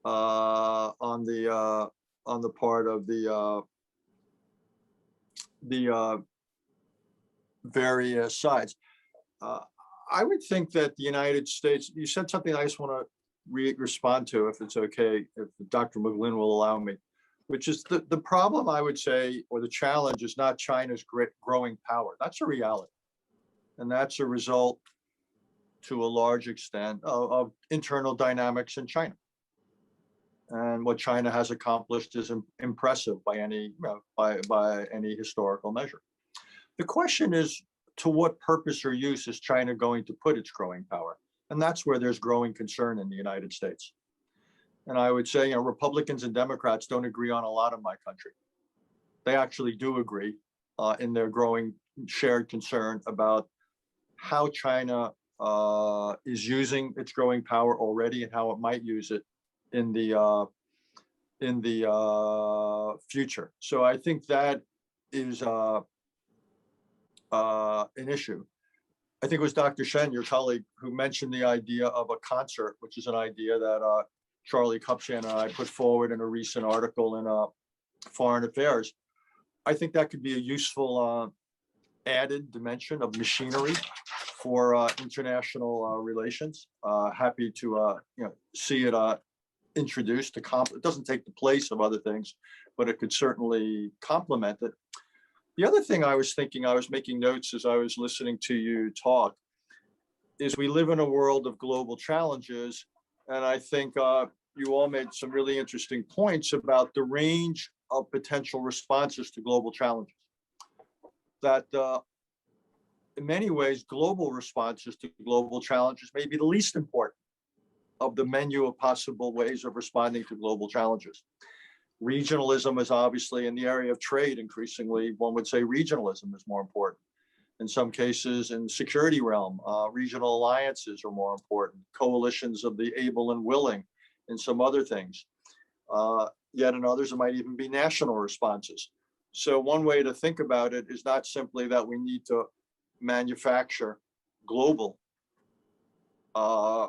on the part of the various sides. I would think that the United States, you said something I just want to respond to, if it's okay, if Dr. McGlynn will allow me, which is the problem, I would say, or the challenge is not China's growing power. That's a reality. And that's a result, to a large extent, of internal dynamics in China. And what China has accomplished is impressive by any by any historical measure. The question is, to what purpose or use is China going to put its growing power? And that's where there's growing concern in the United States. And I would say, Republicans and Democrats don't agree on a lot of my country. They actually do agree in their growing shared concern about how China is using its growing power already and how it might use it in the future. So I think that is an issue. I think it was Dr. Chen, your colleague, who mentioned the idea of a concert, which is an idea that Charlie Kupchan and I put forward in a recent article in Foreign Affairs. I think that could be a useful added dimension of machinery for international relations. Happy to see it introduced. It doesn't take the place of other things, but it could certainly complement it. The other thing I was thinking, I was making notes as I was listening to you talk, is we live in a world of global challenges. And I think you all made some really interesting points about the range of potential responses to global challenges. That in many ways, global responses to global challenges may be the least important of the menu of possible ways of responding to global challenges. Regionalism is obviously in the area of trade. Increasingly, one would say regionalism is more important. In some cases, in security realm, regional alliances are more important. Coalitions of the able and willing, and some other things. Yet in others, it might even be national responses. So one way to think about it is not simply that we need to manufacture global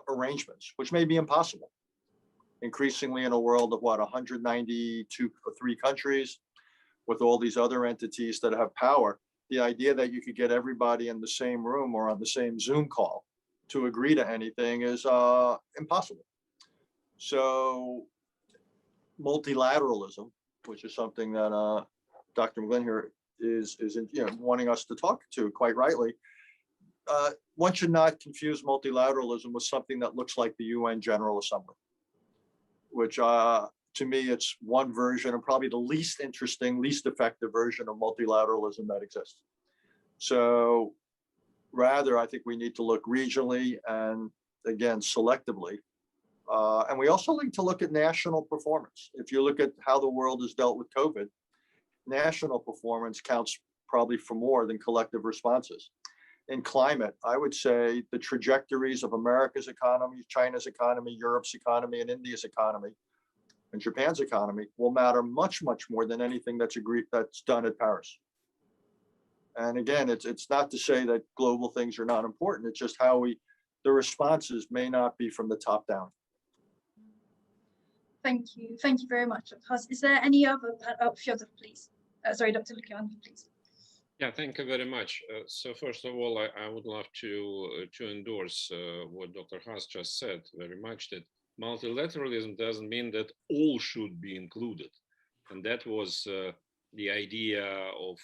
arrangements, which may be impossible. Increasingly in a world of 192 or 3 countries with all these other entities that have power, the idea that you could get everybody in the same room or on the same Zoom call to agree to anything is impossible. So multilateralism, which is something that Dr. McGlynn here is wanting us to talk to, quite rightly, one should not confuse multilateralism with something that looks like the UN General Assembly, which to me, it's one version and probably the least interesting, least effective version of multilateralism that exists. So rather, I think we need to look regionally and again, selectively. And we also need to look at national performance. If you look at how the world has dealt with COVID, national performance counts probably for more than collective responses. In climate, I would say the trajectories of America's economy, China's economy, Europe's economy, and India's economy, and Japan's economy will matter much, much more than anything that's done at Paris. And again, it's not to say that global things are not important. It's just how the responses may not be from the top down. Thank you. Thank you very much, Dr. Haass. Is there any other, Fyodor, please. Sorry, Dr. Lukyanov, please. Yeah, thank you very much. So first of all, I would love to endorse what Dr. Haass just said very much, that multilateralism doesn't mean that all should be included. And that was the idea of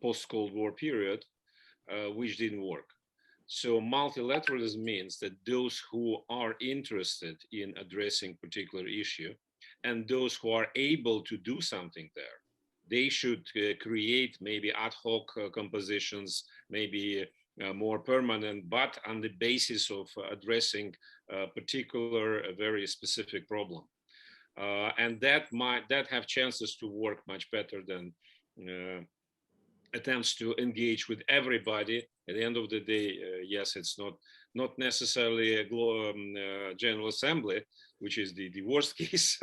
post-Cold War period, which didn't work. So multilateralism means that those who are interested in addressing particular issue and those who are able to do something there, they should create maybe ad hoc compositions, maybe more permanent, but on the basis of addressing a particular, very specific problem. And that have chances to work much better than attempts to engage with everybody. At the end of the day, yes, it's not necessarily a General Assembly, which is the worst case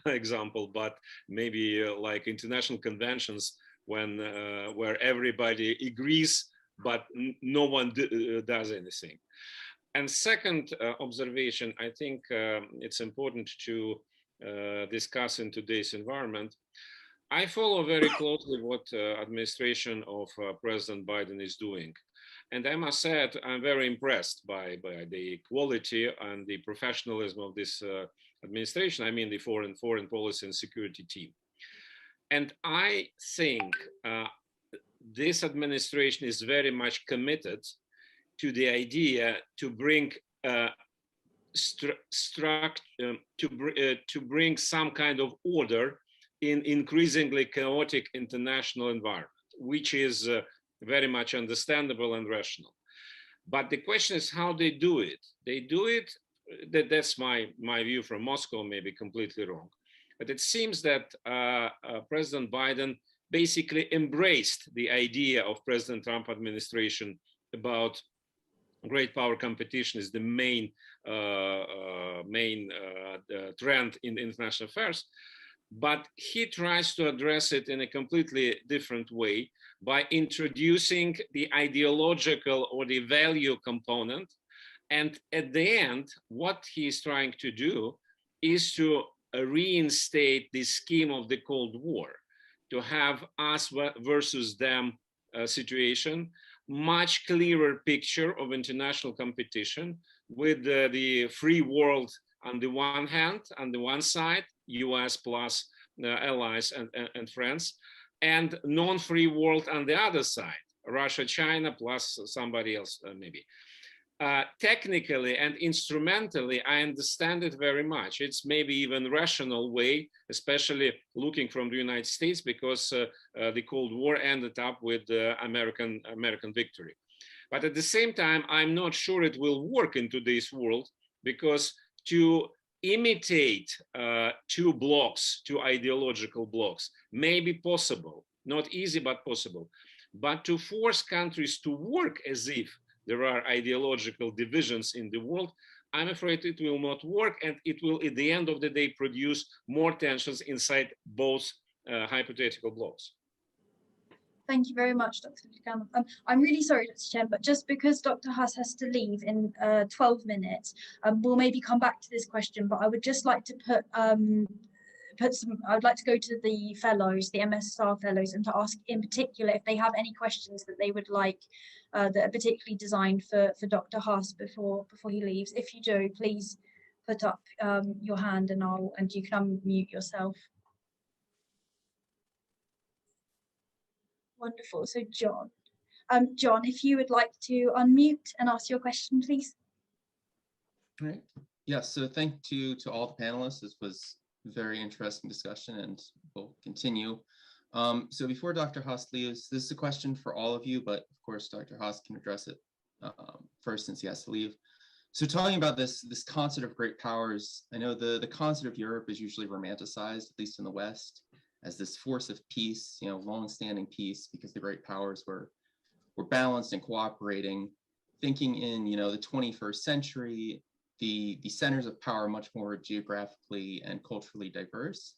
example, but maybe like international conventions when where everybody agrees, but no one does anything. And second observation, I think it's important to discuss in today's environment. I follow very closely what administration of President Biden is doing. And I must say, I'm very impressed by the quality and the professionalism of this administration. I mean, the foreign policy and security team. And I think this administration is very much committed to the idea to bring to bring some kind of order in increasingly chaotic international environment, which is very much understandable and rational. But the question is how they do it. They do it, that's my view from Moscow, maybe completely wrong. But it seems that President Biden basically embraced the idea of President Trump administration about great power competition is the main trend in international affairs. But he tries to address it in a completely different way by introducing the ideological or the value component. And at the end, what he's trying to do is to reinstate the scheme of the Cold War, to have us versus them situation, much clearer picture of international competition with the free world on the one hand, on the one side, US plus allies and friends, and non-free world on the other side, Russia, China, plus somebody else maybe. Technically and instrumentally, I understand it very much. It's maybe even rational way, especially looking from the United States, because the Cold War ended up with American victory. But at the same time, I'm not sure it will work in today's world, because to imitate two blocks, two ideological blocks, may be possible, not easy, but possible. But to force countries to work as if there are ideological divisions in the world, I'm afraid it will not work, and it will, at the end of the day, produce more tensions inside both hypothetical blocks. Thank you very much, Dr. Lukyanov. I'm really sorry, Dr. Chen, but just because Dr. Haass has to leave in 12 minutes, we'll maybe come back to this question, but I would just like to I would like to go to the fellows, the MSR fellows, and to ask in particular if they have any questions that they would like that are particularly designed for Dr. Haass before he leaves. If you do, please put up your hand and you can unmute yourself. Wonderful. So John, John, if you would like to unmute and ask your question, please. All right. Yes. So thank you to all the panelists. This was a very interesting discussion, and we'll continue. So before Dr. Haass leaves, this is a question for all of you, but of course, Dr. Haass can address it first since he has to leave. So talking about this concept of great powers, I know the concept of Europe is usually romanticized, at least in the West, as this force of peace, long-standing peace, because the great powers were balanced and cooperating. Thinking in, the 21st century, the centers of power are much more geographically and culturally diverse.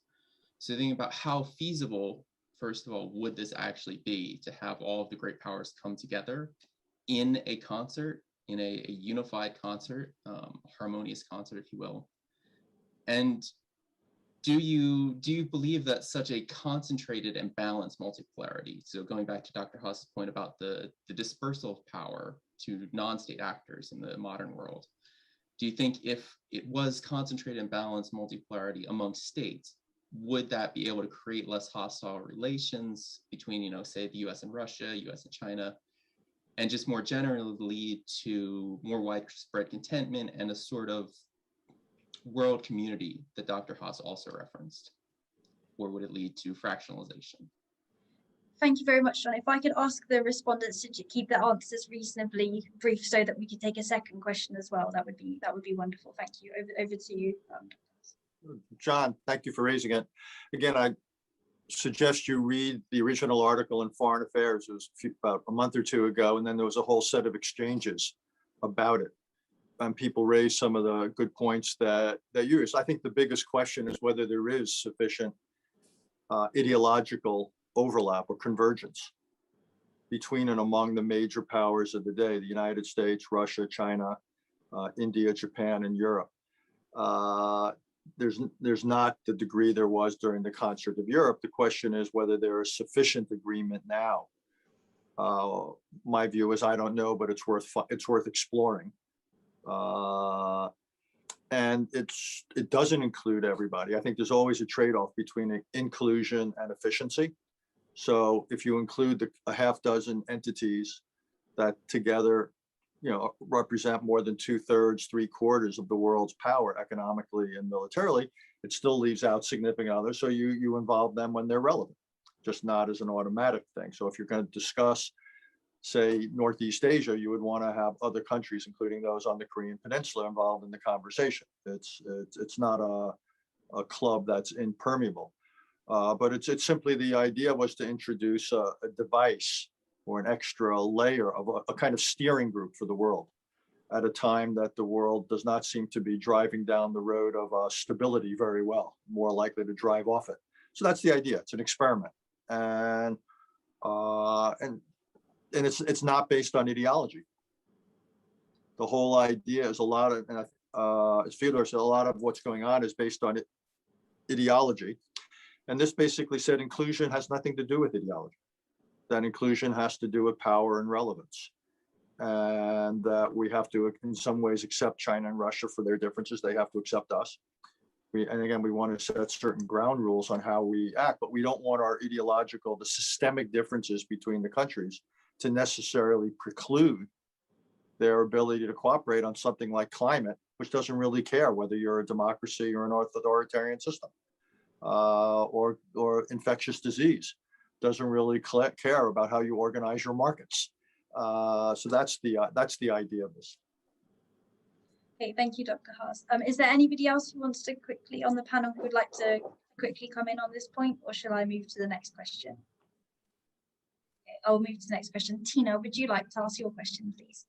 So thinking about how feasible first of all, would this actually be to have all of the great powers come together in a concert, in a unified concert, harmonious concert, if you will? And do you believe that such a concentrated and balanced multipolarity, so going back to Dr. Haass's point about the dispersal of power to non-state actors in the modern world, do you think if it was concentrated and balanced multipolarity among states, would that be able to create less hostile relations between, you know, say the US and Russia, US and China, and just more generally lead to more widespread contentment and a sort of world community that Dr. Haass also referenced? Or would it lead to fractionalization? Thank you very much, John. If I could ask the respondents to keep their answers reasonably brief so that we could take a second question as well, that would be wonderful. Thank you. Over to you. John, thank you for raising it. Again, I suggest you read the original article in Foreign Affairs. It was about a month or two ago, and then there was a whole set of exchanges about it. And people raised some of the good points that you raised. I think the biggest question is whether there is sufficient ideological overlap or convergence between and among the major powers of the day, the United States, Russia, China, India, Japan, and Europe. There's not the degree there was during the Concert of Europe. The question is whether there is sufficient agreement now. My view is I don't know, but it's worth exploring. And it doesn't include everybody. I think there's always a trade-off between inclusion and efficiency. So if you include a half dozen entities that together, you know, represent more than 2/3, 3/4 of the world's power economically and militarily, it still leaves out significant others. So you involve them when they're relevant, just not as an automatic thing. So if you're going to discuss, say, Northeast Asia, you would want to have other countries, including those on the Korean Peninsula, involved in the conversation. It's not a club that's impermeable. But it's simply the idea was to introduce a device or an extra layer of a kind of steering group for the world at a time that the world does not seem to be driving down the road of stability very well, more likely to drive off it. So that's the idea. It's an experiment, and it's not based on ideology. The whole idea is a lot of, as Fedor said, a lot of what's going on is based on ideology. And this basically said inclusion has nothing to do with ideology. That inclusion has to do with power and relevance. And that we have to, in some ways, accept China and Russia for their differences. They have to accept us. And again, we want to set certain ground rules on how we act, but we don't want our the systemic differences between the countries to necessarily preclude their ability to cooperate on something like climate, which doesn't really care whether you're a democracy or an authoritarian system. Or infectious disease, doesn't really care about how you organize your markets. So that's the idea of this. Okay, thank you, Dr. Haass. Is there anybody else who wants to quickly on the panel who would like to quickly come in on this point, or shall I move to the next question? Okay, I'll move to the next question. Tina, would you like to ask your question, please?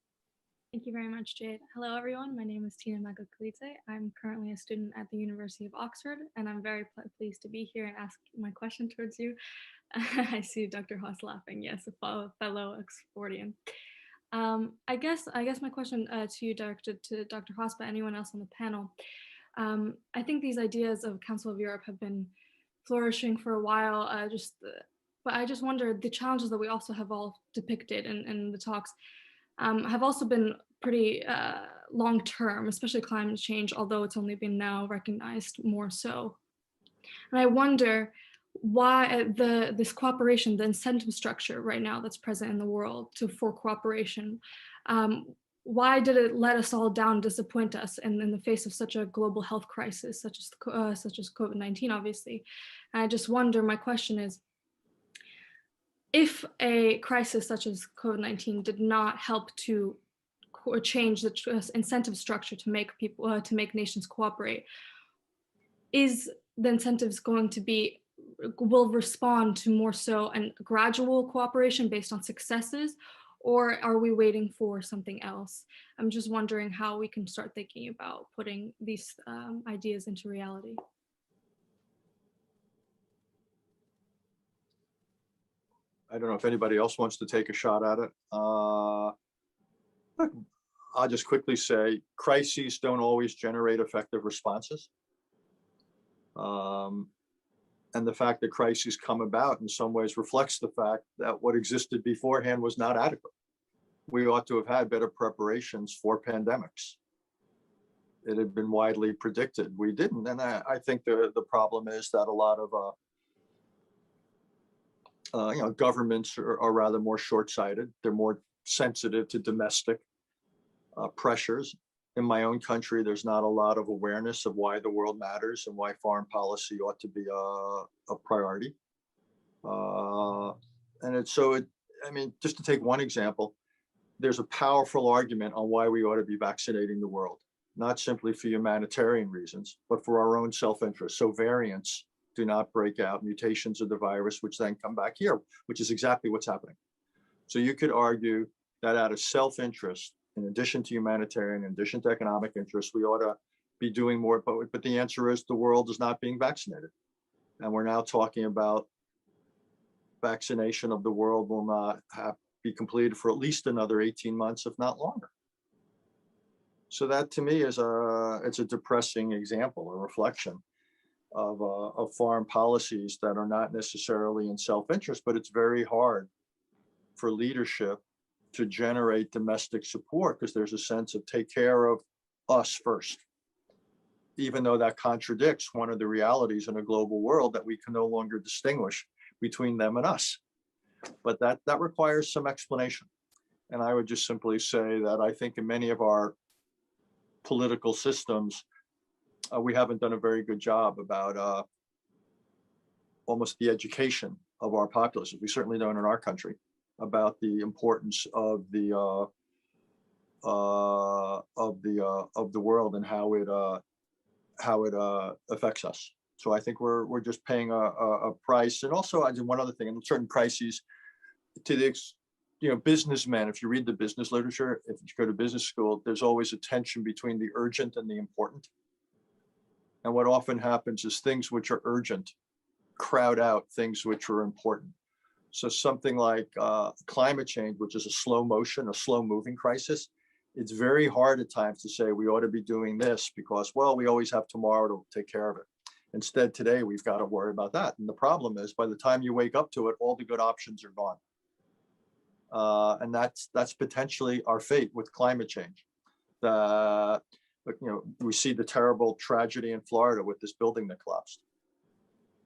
Thank you very much, Jade. Hello, everyone. My name is Tina McGlynn. I'm currently a student at the University of Oxford, and I'm very pleased to be here and ask my question towards you. I see Dr. Haass laughing. Yes, a fellow Oxfordian. I guess my question to you, directed to Dr. Haass, but anyone else on the panel. I think these ideas of Council of Europe have been flourishing for a while. But I just wonder the challenges that we also have all depicted in the talks. Have also been pretty long-term, especially climate change, although it's only been now recognized more so. And I wonder why this cooperation, the incentive structure right now that's present in the world for cooperation, why did it let us all down, disappoint us in the face of such a global health crisis, such as COVID-19, obviously? And I just wonder, my question is, if a crisis such as COVID-19 did not help to change the incentive structure to make people, to make nations cooperate, is the incentives going to be, will respond to more so a gradual cooperation based on successes, or are we waiting for something else? I'm just wondering how we can start thinking about putting these ideas into reality. I don't know if anybody else wants to take a shot at it. Look, I'll just quickly say crises don't always generate effective responses. And the fact that crises come about in some ways reflects the fact that what existed beforehand was not adequate. We ought to have had better preparations for pandemics. It had been widely predicted. We didn't. And I think the problem is that a lot of governments are rather more short-sighted. They're more sensitive to domestic pressures. In my own country, there's not a lot of awareness of why the world matters and why foreign policy ought to be a priority. I mean, just to take one example, there's a powerful argument on why we ought to be vaccinating the world, not simply for humanitarian reasons, but for our own self-interest. So variants do not break out, mutations of the virus, which then come back here, which is exactly what's happening. So you could argue that out of self-interest, in addition to humanitarian, in addition to economic interests, we ought to be doing more, but the answer is the world is not being vaccinated. And we're now talking about vaccination of the world will not be completed for at least another 18 months, if not longer. So that to me is it's a depressing example, a reflection of foreign policies that are not necessarily in self-interest, but it's very hard for leadership to generate domestic support because there's a sense of take care of us first, even though that contradicts one of the realities in a global world that we can no longer distinguish between them and us. But that requires some explanation. And I would just simply say that I think in many of our political systems, we haven't done a very good job about almost the education of our populace. We certainly don't in our country about the importance of the world and how it affects us. So I think we're just paying a price. And also, I did one other thing. In certain crises, to the businessmen, if you read the business literature, if you go to business school, there's always a tension between the urgent and the important. And what often happens is things which are urgent crowd out things which are important. So something like climate change, which is a slow moving crisis, it's very hard at times to say we ought to be doing this because, well, we always have tomorrow to take care of it. Instead, today, we've got to worry about that. And the problem is by the time you wake up to it, all the good options are gone. And that's potentially our fate with climate change. We see the terrible tragedy in Florida with this building that collapsed.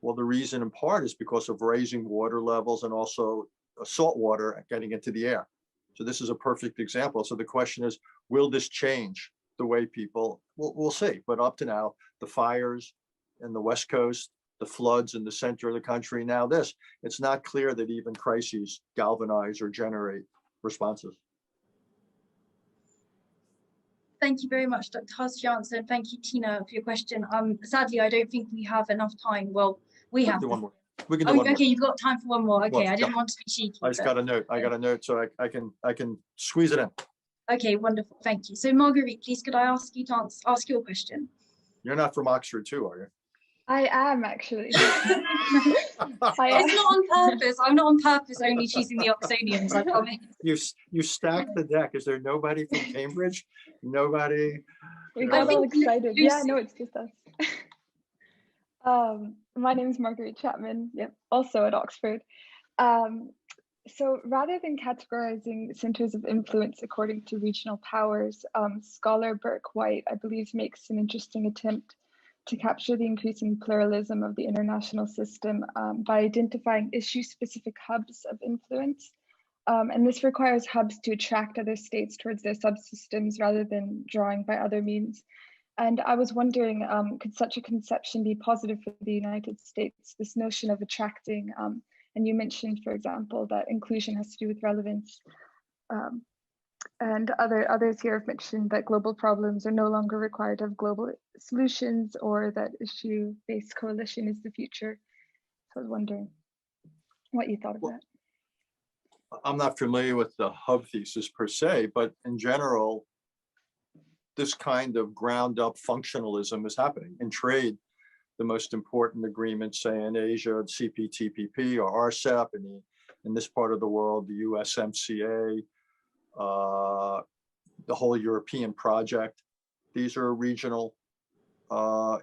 Well, the reason in part is because of raising water levels and also salt water getting into the air. So this is a perfect example. So the question is, will this change the way people, we'll see. But up to now, the fires in the West Coast, the floods in the center of the country, now this, it's not clear that even crises galvanize or generate responses. Thank you very much, Dr. Haass, for your answer, and thank you, Tina, for your question. Sadly, I don't think we have enough time. Well, we have. Do one more. We can do one more. Okay, you've got time for one more. Okay, Well, I didn't want to be cheeky. I just got a note. I got a note, so I can squeeze it in. Okay, wonderful. Thank you. So, Marguerite, please, could I ask you to ask your question? You're not from Oxford, too, are you? I am actually. It's not on purpose. I'm not on purpose only choosing the Oxonians, I promise. You stacked the deck. Is there nobody from Cambridge? Nobody? We got all excited. Lucy. Yeah, no, it's just us. My name is Marguerite Chapman. Yep, also at Oxford. So rather than categorizing centers of influence according to regional powers, scholar Burke White, I believe, makes an interesting attempt to capture the increasing pluralism of the international system by identifying issue-specific hubs of influence. And this requires hubs to attract other states towards their subsystems rather than drawing by other means. And I was wondering, could such a conception be positive for the United States, this notion of attracting, and you mentioned, for example, that inclusion has to do with relevance. And others here have mentioned that global problems are no longer required to have global solutions, or that issue-based coalition is the future. So I was wondering what you thought of that. I'm not familiar with the hub thesis per se, but in general, this kind of ground up functionalism is happening. In trade, the most important agreements, say in Asia, CPTPP or RCEP, and in this part of the world, the USMCA, the whole European project. These are regional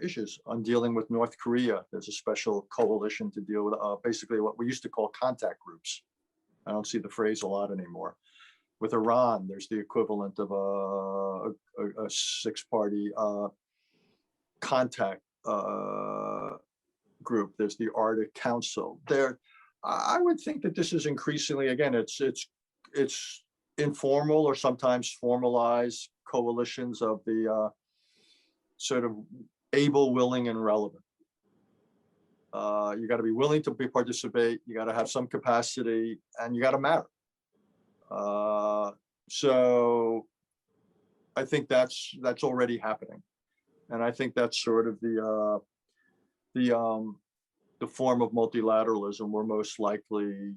issues. On dealing with North Korea, there's a special coalition to deal with basically what we used to call contact groups. I don't see the phrase a lot anymore. With Iran, there's the equivalent of a six-party contact group. There's the Arctic Council. I would think that this is increasingly, again, it's informal or sometimes formalized coalitions of the sort of able, willing, and relevant. You got to be willing to participate. You got to have some capacity, and you got to matter. So I think that's already happening, and I think that's sort of the form of multilateralism we're most likely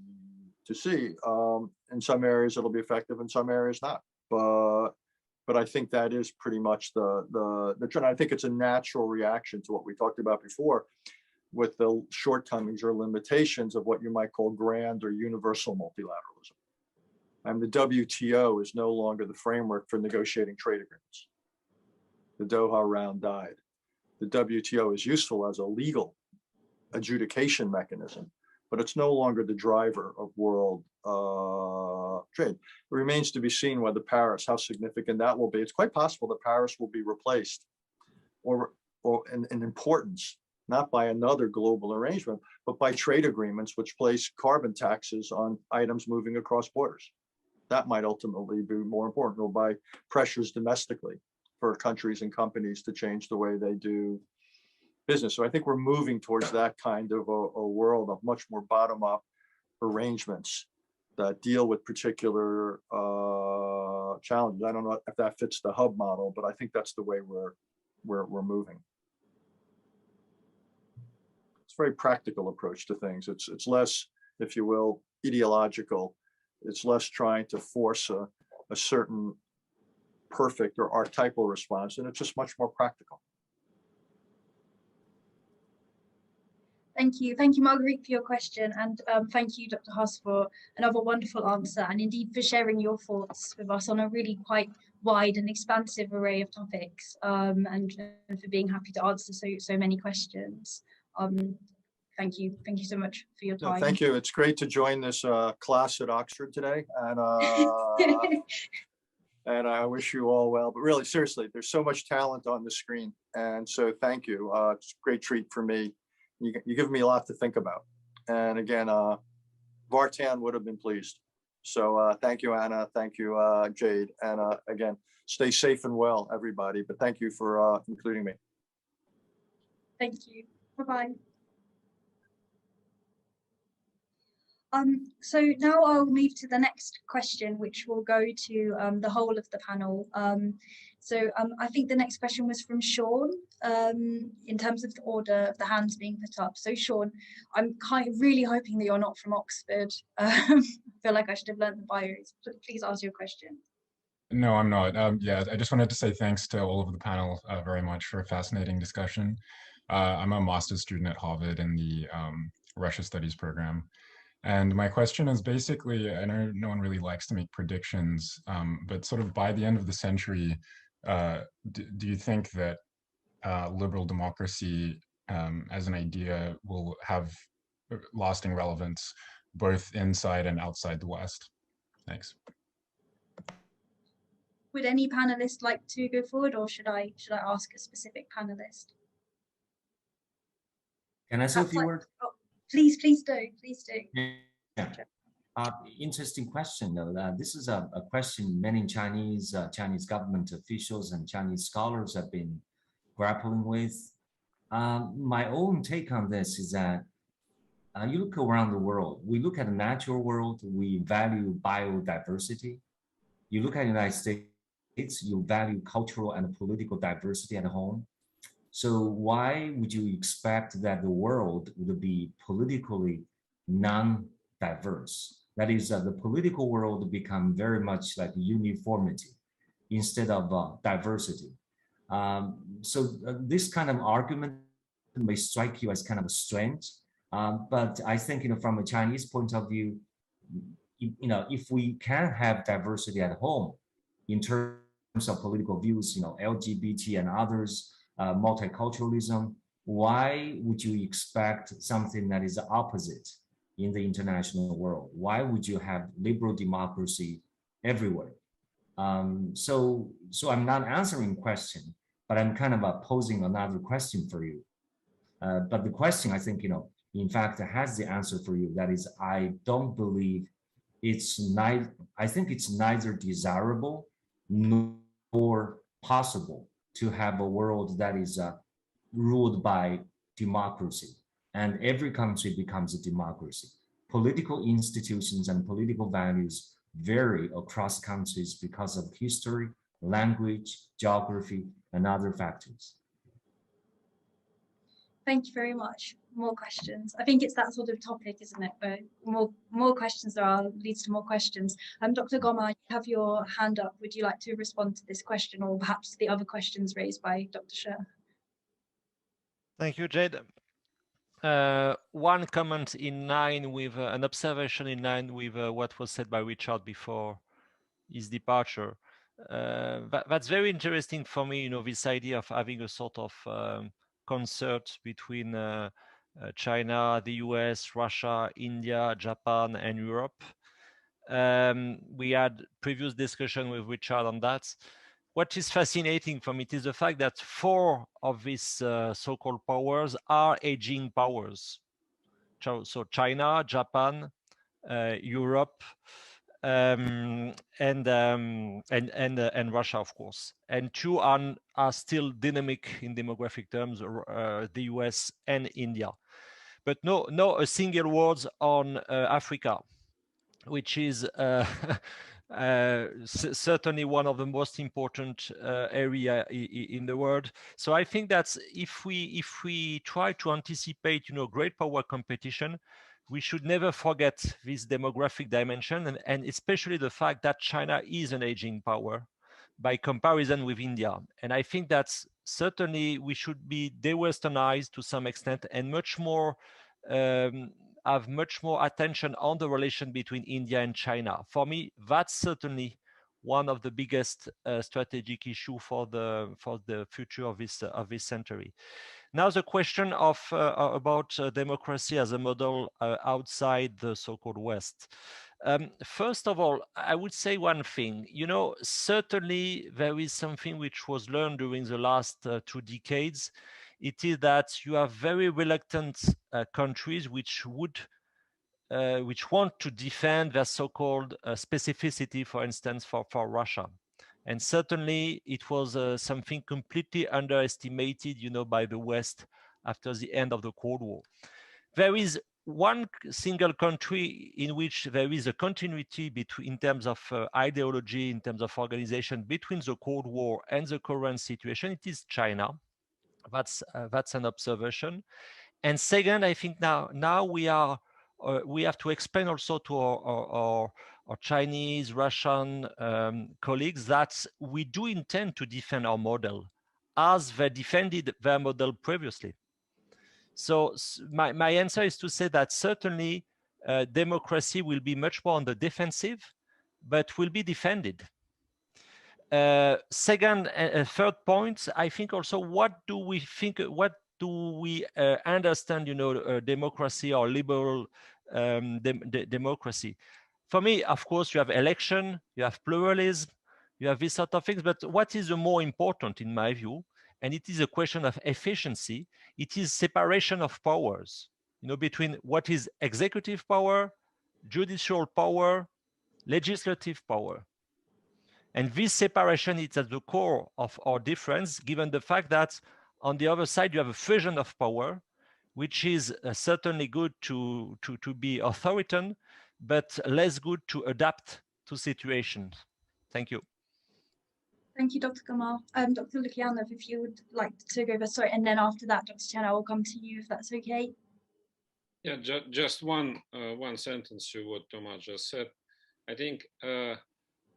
to see. In some areas it'll be effective, in some areas not. But I think that is pretty much the trend. I think it's a natural reaction to what we talked about before, with the shortcomings or limitations of what you might call grand or universal multilateralism. And the WTO is no longer the framework for negotiating trade agreements. The Doha round died. The WTO is useful as a legal adjudication mechanism, but it's no longer the driver of world trade. It remains to be seen whether Paris, how significant that will be. It's quite possible that Paris will be replaced or in importance, not by another global arrangement, but by trade agreements which place carbon taxes on items moving across borders. That might ultimately be more important, or by pressures domestically for countries and companies to change the way they do business. So I think we're moving towards that kind of a world of much more bottom-up arrangements that deal with particular challenges. I don't know if that fits the hub model, but I think that's the way we're moving. It's a very practical approach to things. It's less, if you will, ideological. It's less trying to force a certain perfect or archetypal response, and it's just much more practical. Thank you, Marguerite, for your question, and thank you, Dr. Haass, for another wonderful answer, and indeed for sharing your thoughts with us on a really quite wide and expansive array of topics, and for being happy to answer so many questions. Thank you so much for your time. No, thank you. It's great to join this class at Oxford today, and and I wish you all well. But really, seriously, there's so much talent on the screen, and so thank you. It's a great treat for me. You give me a lot to think about. And again, Vartan would have been pleased. So thank you, Anna. Thank you, Jade. And again, stay safe and well, everybody. But thank you for including me. Thank you. Bye-bye. So now I'll move to the next question, which will go to the whole of the panel. I think the next question was from Sean, in terms of the order of the hands being put up. So Sean, I'm really hoping that you're not from Oxford. I feel like I should have learned the bios. Please ask your question. No, I'm not. Yeah, I just wanted to say thanks to all of the panel very much for a fascinating discussion. I'm a master's student at Harvard in the Russia Studies program. And my question is basically, I know no one really likes to make predictions, but sort of by the end of the century, do you think that liberal democracy as an idea will have lasting relevance both inside and outside the West? Thanks. Would any panelist like to go forward, or should I ask a specific panelist? Can I say a few words? Oh, please do. Yeah. Interesting question, though. This is a question many Chinese government officials and Chinese scholars have been grappling with. My own take on this is that you look around the world, we look at the natural world, we value biodiversity. You look at the United States, you value cultural and political diversity at home. So why would you expect that the world would be politically non-diverse? That is, the political world become very much like uniformity instead of diversity. This kind of argument may strike you as kind of strange, but I think, from a Chinese point of view, if we can have diversity at home in terms of political views, LGBT and others, multiculturalism, why would you expect something that is opposite in the international world? Why would you have liberal democracy everywhere? So I'm not answering question, but I'm kind of posing another question for you. But the question, I think, in fact, has the answer for you. That is, I don't believe I think it's neither desirable nor possible to have a world that is ruled by democracy and every country becomes a democracy. Political institutions and political values vary across countries because of history, language, geography, and other factors. Thank you very much. More questions. I think it's that sort of topic, isn't it? Where more questions there are leads to more questions. Dr. Gomart, you have your hand up. Would you like to respond to this question or perhaps the other questions raised by Dr. Xie? Thank you, Jade. One comment in line with an observation in line with what was said by Richard before his departure. That's very interesting for me, this idea of having a sort of concert between China, the US, Russia, India, Japan, and Europe. We had previous discussion with Richard on that. What is fascinating for me is the fact that 4 of these so-called powers are aging powers. So China, Japan, Europe, and Russia, of course. And 2 are still dynamic in demographic terms, the US and India. But no a single word on Africa, which is certainly one of the most important area in the world. So I think that if we try to anticipate, great power competition, we should never forget this demographic dimension, and especially the fact that China is an aging power by comparison with India. And I think that certainly we should be de-Westernized to some extent and much more have much more attention on the relation between India and China. For me, that's certainly one of the biggest strategic issue for the future of this century. Now, the question of about democracy as a model outside the so-called West. First of all, I would say one thing. Certainly there is something which was learned during the last 2 decades. It is that you have very reluctant countries which want to defend their so-called specificity, for instance, for Russia. And certainly it was something completely underestimated, by the West after the end of the Cold War. There is one single country in which there is a continuity in terms of ideology, in terms of organization between the Cold War and the current situation. It is China. That's an observation. And second, I think now we have to explain also to our Chinese, Russian colleagues that we do intend to defend our model as they defended their model previously. So my answer is to say that certainly democracy will be much more on the defensive, but will be defended. Second, third point, I think also, what do we understand, democracy or liberal democracy? For me, of course, you have election, you have pluralism, you have these sort of things, but what is the more important in my view, and it is a question of efficiency, it is separation of powers, between what is executive power, judicial power, legislative power. And this separation is at the core of our difference, given the fact that on the other side, you have a fusion of power, which is certainly good to be authoritarian, but less good to adapt to situations. Thank you. Thank you, Dr. Gomart. Dr. Lukyanov, if you would like to go first, sorry, and then after that, Dr. Chen, I will come to you if that's okay. Yeah, just one sentence to what Thomas just said. I think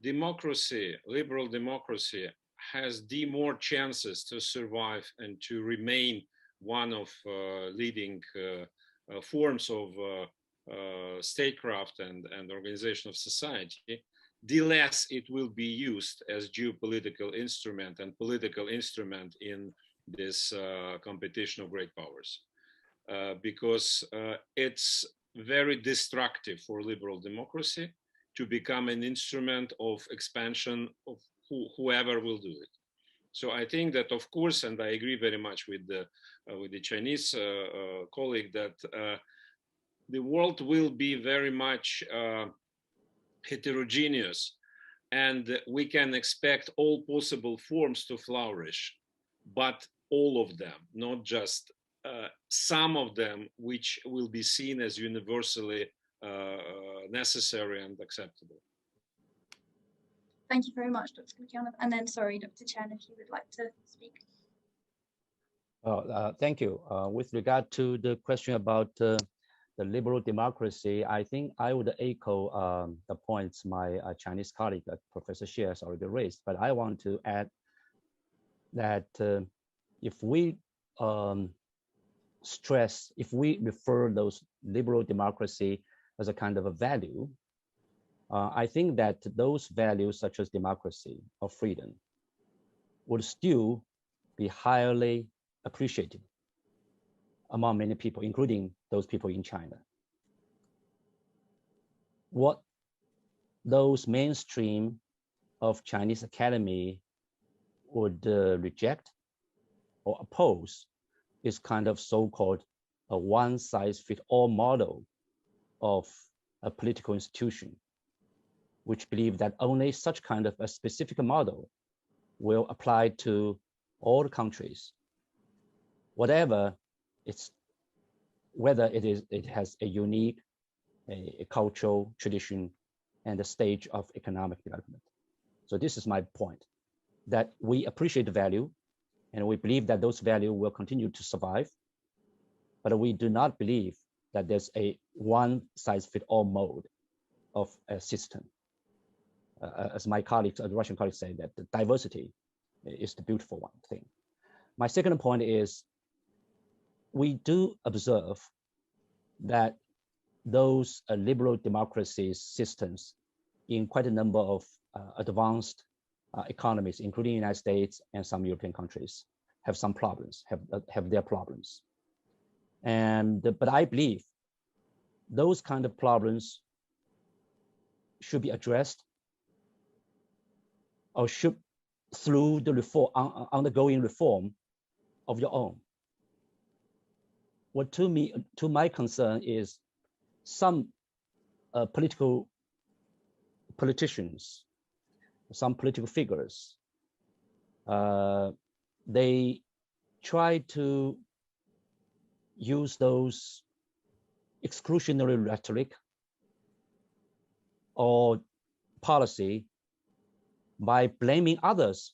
democracy, liberal democracy, has the more chances to survive and to remain one of leading forms of statecraft and organization of society, the less it will be used as geopolitical instrument and political instrument in this competition of great powers. Because it's very destructive for liberal democracy to become an instrument of expansion of whoever will do it. So I think that, of course, and I agree very much with the Chinese colleague, that the world will be very much heterogeneous, and we can expect all possible forms to flourish, but all of them, not just some of them, which will be seen as universally necessary and acceptable. Thank you very much, Dr. Lukyanov. And then, sorry, Dr. Chen, if you would like to speak. Thank you. With regard to the question about the liberal democracy, I think I would echo the points my Chinese colleague, Professor Xie, has already raised. But I want to add that if we refer those liberal democracy as a kind of a value, I think that those values such as democracy or freedom would still be highly appreciated among many people, including those people in China. What those mainstream of Chinese academy would reject or oppose is kind of so-called a one-size-fits-all model of a political institution, which believe that only such kind of a specific model will apply to all countries, whether it has a unique a cultural tradition and a stage of economic development. So this is my point, that we appreciate the value and we believe that those values will continue to survive, but we do not believe that there's a one-size-fits-all mode of a system. As my colleagues, the Russian colleagues say, that the diversity is the beautiful one thing. My second point is, we do observe that those liberal democracy systems in quite a number of advanced economies, including the United States and some European countries, have some problems, have their problems. But I believe those kind of problems should be addressed or should through the reform, undergoing reform of your own. What to my concern is some politicians, some political figures, they try to use those exclusionary rhetoric or policy by blaming others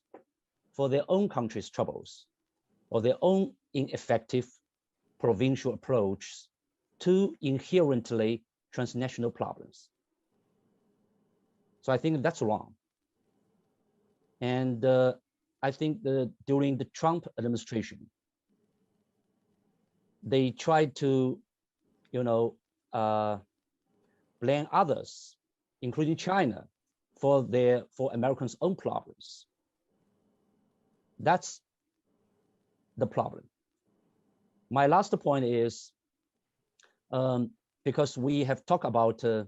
for their own country's troubles or their own ineffective provincial approach to inherently transnational problems. So I think that's wrong. And I think during the Trump administration, they tried to, blame others, including China, for Americans' own problems. That's the problem. My last point is, because we have talked about the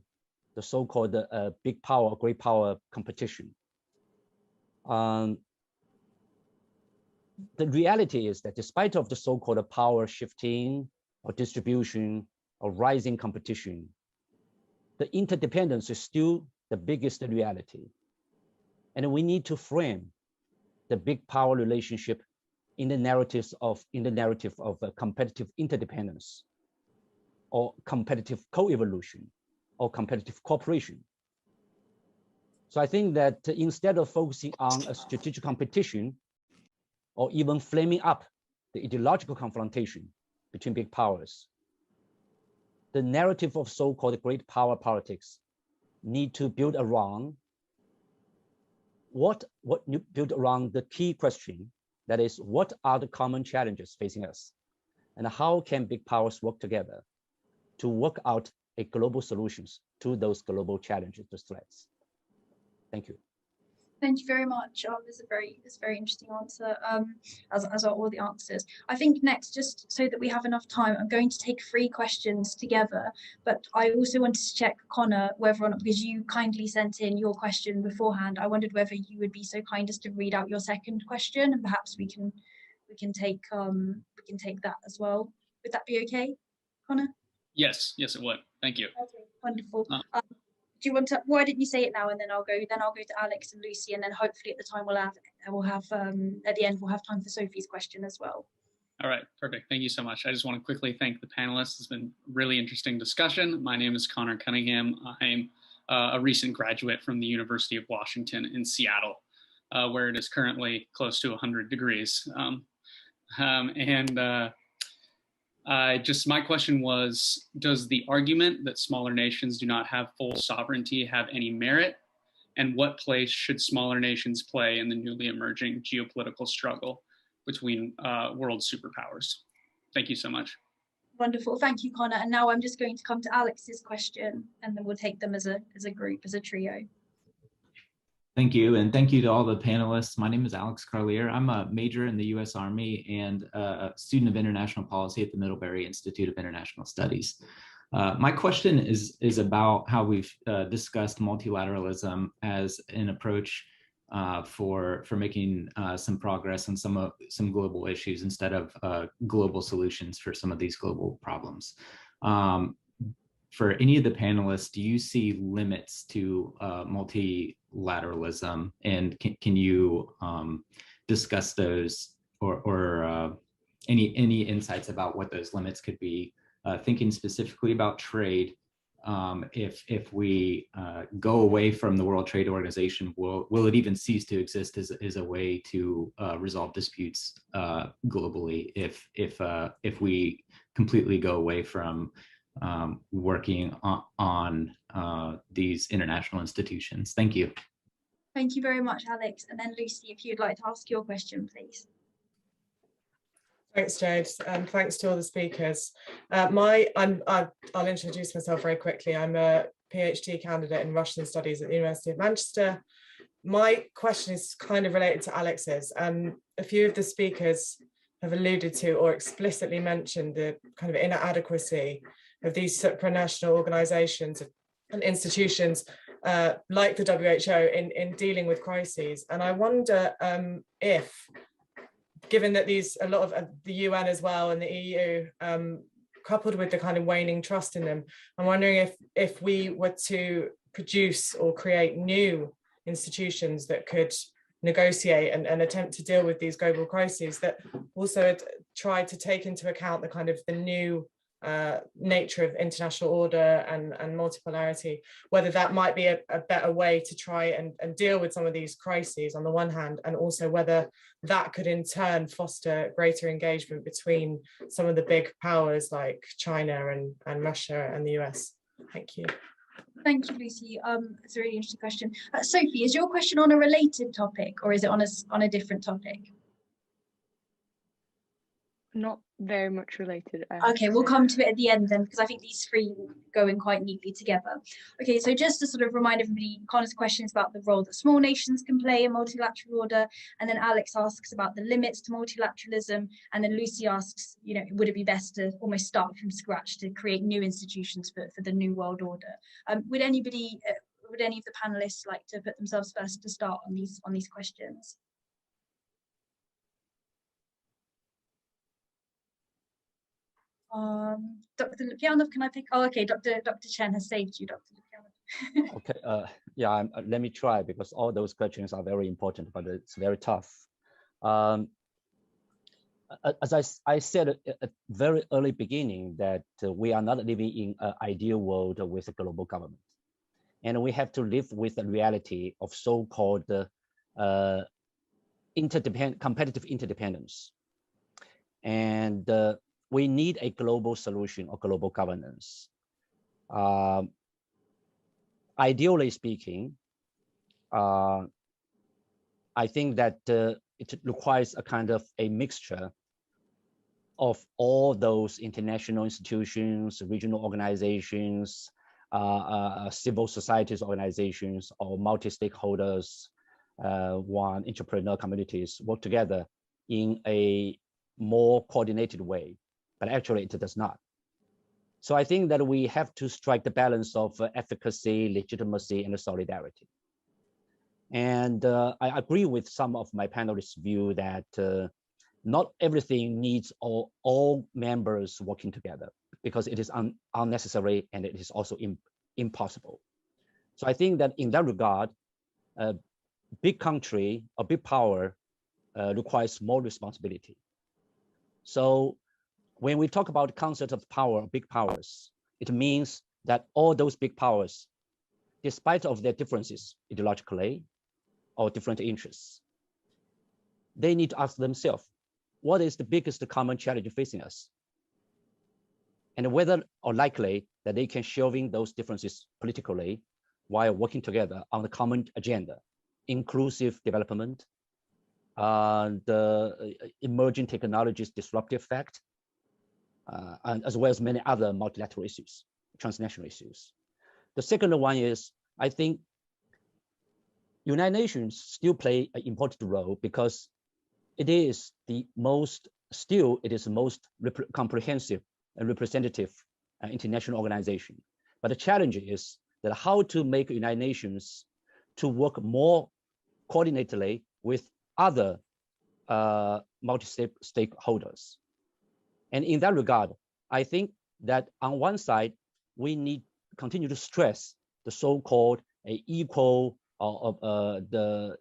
so-called big power, great power competition. The reality is that despite of the so-called power shifting or distribution or rising competition, the interdependence is still the biggest reality. And we need to frame the big power relationship in the narrative of competitive interdependence or competitive co-evolution or competitive cooperation. So I think that instead of focusing on a strategic competition or even flaming up the ideological confrontation between big powers, the narrative of so-called great power politics need to build around the key question, that is, what are the common challenges facing us, and how can big powers work together to work out a global solutions to those global challenges, those threats. Thank you. Thank you very much. It's a very interesting answer, as are all the answers. I think next, just so that we have enough time, I'm going to take 3 questions together, but I also wanted to check, Connor, whether or not, because you kindly sent in your question beforehand, I wondered whether you would be so kind as to read out your second question, and perhaps we can take that as well. Would that be okay, Connor? Yes, it would. Thank you. Okay, wonderful. Do you want to? Why didn't you say it now, and then I'll go to Alex and Lucy, and then hopefully at the time at the end we'll have time for Sophie's question as well. All right, perfect. Thank you so much. I just want to quickly thank the panelists. It's been a really interesting discussion. My name is Connor Cunningham. I'm a recent graduate from the University of Washington in Seattle, where it is currently close to 100 degrees. My question was, does the argument that smaller nations do not have full sovereignty have any merit? And what place should smaller nations play in the newly emerging geopolitical struggle between world superpowers? Thank you so much. Wonderful, thank you, Connor. And now I'm just going to come to Alex's question, and then we'll take them as a group, as a trio. Thank you, and thank you to all the panelists. My name is Alex Carlier. I'm a major in the U.S. Army and a student of international policy at the Middlebury Institute of International Studies. My question is about how we've discussed multilateralism as an approach for making some progress on some global issues instead of global solutions for some of these global problems. For any of the panelists, do you see limits to multilateralism, and can you discuss those or any insights about what those limits could be? Thinking specifically about trade, if we go away from the World Trade Organization, will it even cease to exist as a way to resolve disputes globally if we completely go away from working on these international institutions? Thank you. Thank you very much, Alex. And then Lucy, if you'd like to ask your question, please. Thanks, Jade, and thanks to all the speakers. I'll introduce myself very quickly. I'm a PhD candidate in Russian Studies at the University of Manchester. My question is kind of related to Alex's. A few of the speakers have alluded to or explicitly mentioned the kind of inadequacy of these supranational organizations and institutions like the WHO in dealing with crises. And I wonder if, given that a lot of the UN as well and the EU, coupled with the kind of waning trust in them, I'm wondering if we were to produce or create new institutions that could negotiate and attempt to deal with these global crises that also try to take into account the kind of the new nature of international order and multipolarity, whether that might be a better way to try and deal with some of these crises on the one hand, and also whether that could in turn foster greater engagement between some of the big powers like China and Russia and the US. Thank you. Thank you, Lucy. It's a really interesting question. Sophie, is your question on a related topic or is it on a different topic? Not very much related. Okay, we'll come to it at the end then, because I think these 3 go in quite neatly together. Okay, so just to sort of remind everybody, Connor's question is about the role that small nations can play in multilateral order, and then Alex asks about the limits to multilateralism, and then Lucy asks, would it be best to almost start from scratch to create new institutions for the new world order? Would any of the panelists like to put themselves first to start on these questions? Dr. Lukyanov, can I pick? Oh, okay, Dr. Chen has saved you, Dr. Lukyanov. Okay, yeah, let me try, because all those questions are very important, but it's very tough. As I said at very early beginning, that we are not living in an ideal world with a global government. And we have to live with the reality of so-called competitive interdependence. And we need a global solution or global governance. Ideally speaking, I think that it requires a kind of a mixture of all those international institutions, regional organizations, civil societies organizations, or multi-stakeholders, one entrepreneur communities work together in a more coordinated way, but actually it does not. So I think that we have to strike the balance of efficacy, legitimacy, and solidarity. And I agree with some of my panelists' view that not everything needs all members working together, because it is unnecessary and it is also impossible. So I think that in that regard, a big country, a big power requires more responsibility. So when we talk about the concept of power, big powers, it means that all those big powers, despite of their differences ideologically or different interests, they need to ask themselves, what is the biggest common challenge facing us? And whether or likely that they can shelving those differences politically while working together on the common agenda, inclusive development, the emerging technologies disruptive effect, and as well as many other multilateral issues, transnational issues. The second one is, I think United Nations still play an important role because it is the most, still it is the most comprehensive and representative international organization. But the challenge is that how to make United Nations to work more coordinatedly with other multi-stakeholders. And in that regard, I think that on one side, we need to continue to stress the so-called equal the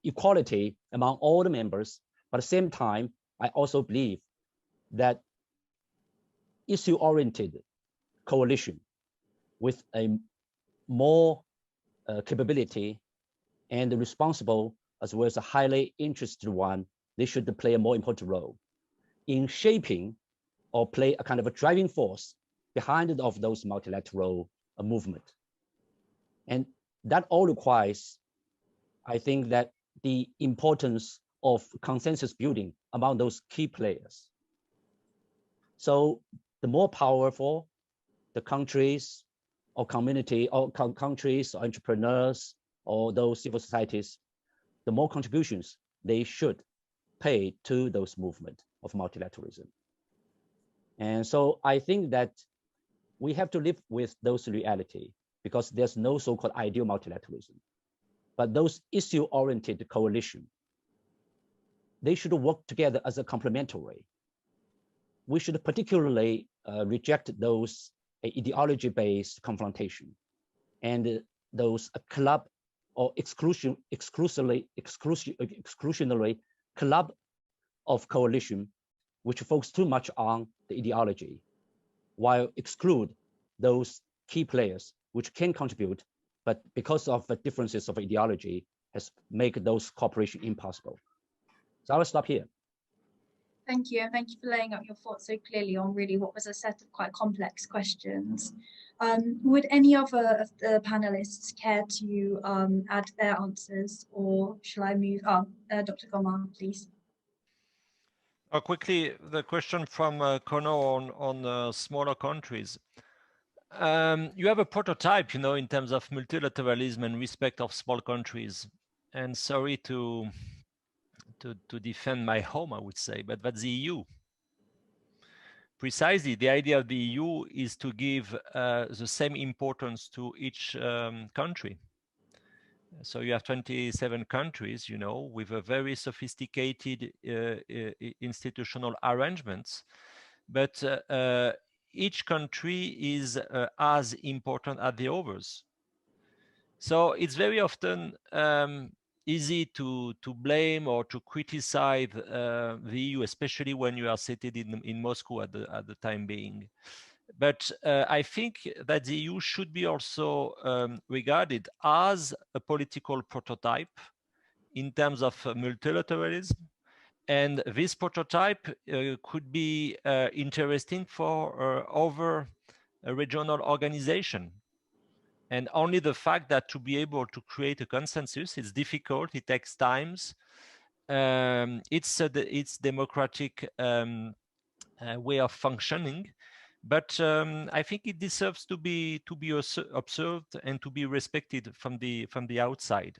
equality among all the members. But at the same time, I also believe that issue-oriented coalition with a more capability and responsible, as well as a highly interested one, they should play a more important role in shaping or play a kind of a driving force behind of those multilateral movement. And that all requires, I think, that the importance of consensus building among those key players. So the more powerful the countries or community or countries or entrepreneurs or those civil societies, the more contributions they should pay to those movements of multilateralism. And so I think that we have to live with those reality, because there's no so-called ideal multilateralism. But those issue-oriented coalition, they should work together as a complementary. We should particularly reject those ideology-based confrontation and those club or exclusively club of coalition, which focus too much on the ideology, while exclude those key players which can contribute, but because of the differences of ideology has made those cooperation impossible. So I will stop here. Thank you, and thank you for laying out your thoughts so clearly on really what was a set of quite complex questions. Would any other of the panelists care to add their answers, or shall I move on? Dr. Gomart, please. Quickly, the question from Kono on smaller countries. You have a prototype, in terms of multilateralism and respect of small countries. And sorry to defend my home, I would say, but that's the EU. Precisely, the idea of the EU is to give the same importance to each country. So you have 27 countries, with a very sophisticated institutional arrangements, but each country is as important as the others. So it's very often easy to blame or to criticize the EU, especially when you are seated in Moscow at the time being. But I think that the EU should be also regarded as a political prototype in terms of multilateralism. And this prototype could be interesting for other regional organizations. And only the fact that to be able to create a consensus, it's difficult, it takes time. It's democratic way of functioning. But I think it deserves to be observed and to be respected from the outside.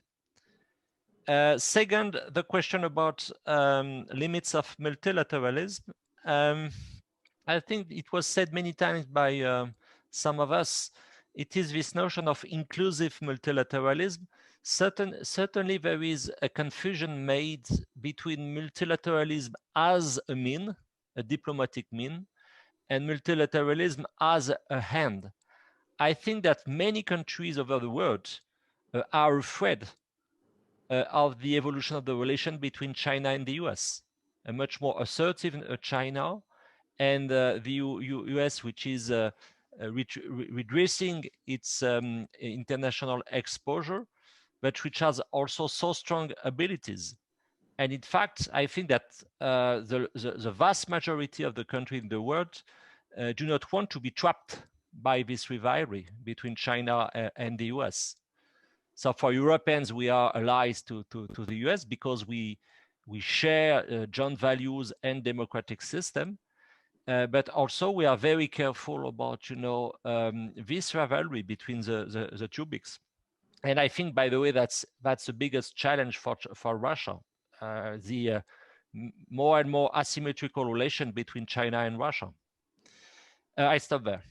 Second, the question about limits of multilateralism. I think it was said many times by some of us. It is this notion of inclusive multilateralism. Certainly, there is a confusion made between multilateralism as a mean, a diplomatic mean, and multilateralism as a hand. I think that many countries over the world are afraid of the evolution of the relation between China and the US. A much more assertive China and the US, which is redressing its international exposure, but which has also so strong abilities. And in fact, I think that the vast majority of the countries in the world do not want to be trapped by this rivalry between China and the US. So for Europeans, we are allies to the US because we share joint values and democratic system. But also we are very careful about, this rivalry between the two bigs. And I think, by the way, that's the biggest challenge for Russia. The more and more asymmetrical relation between China and Russia. I stop there.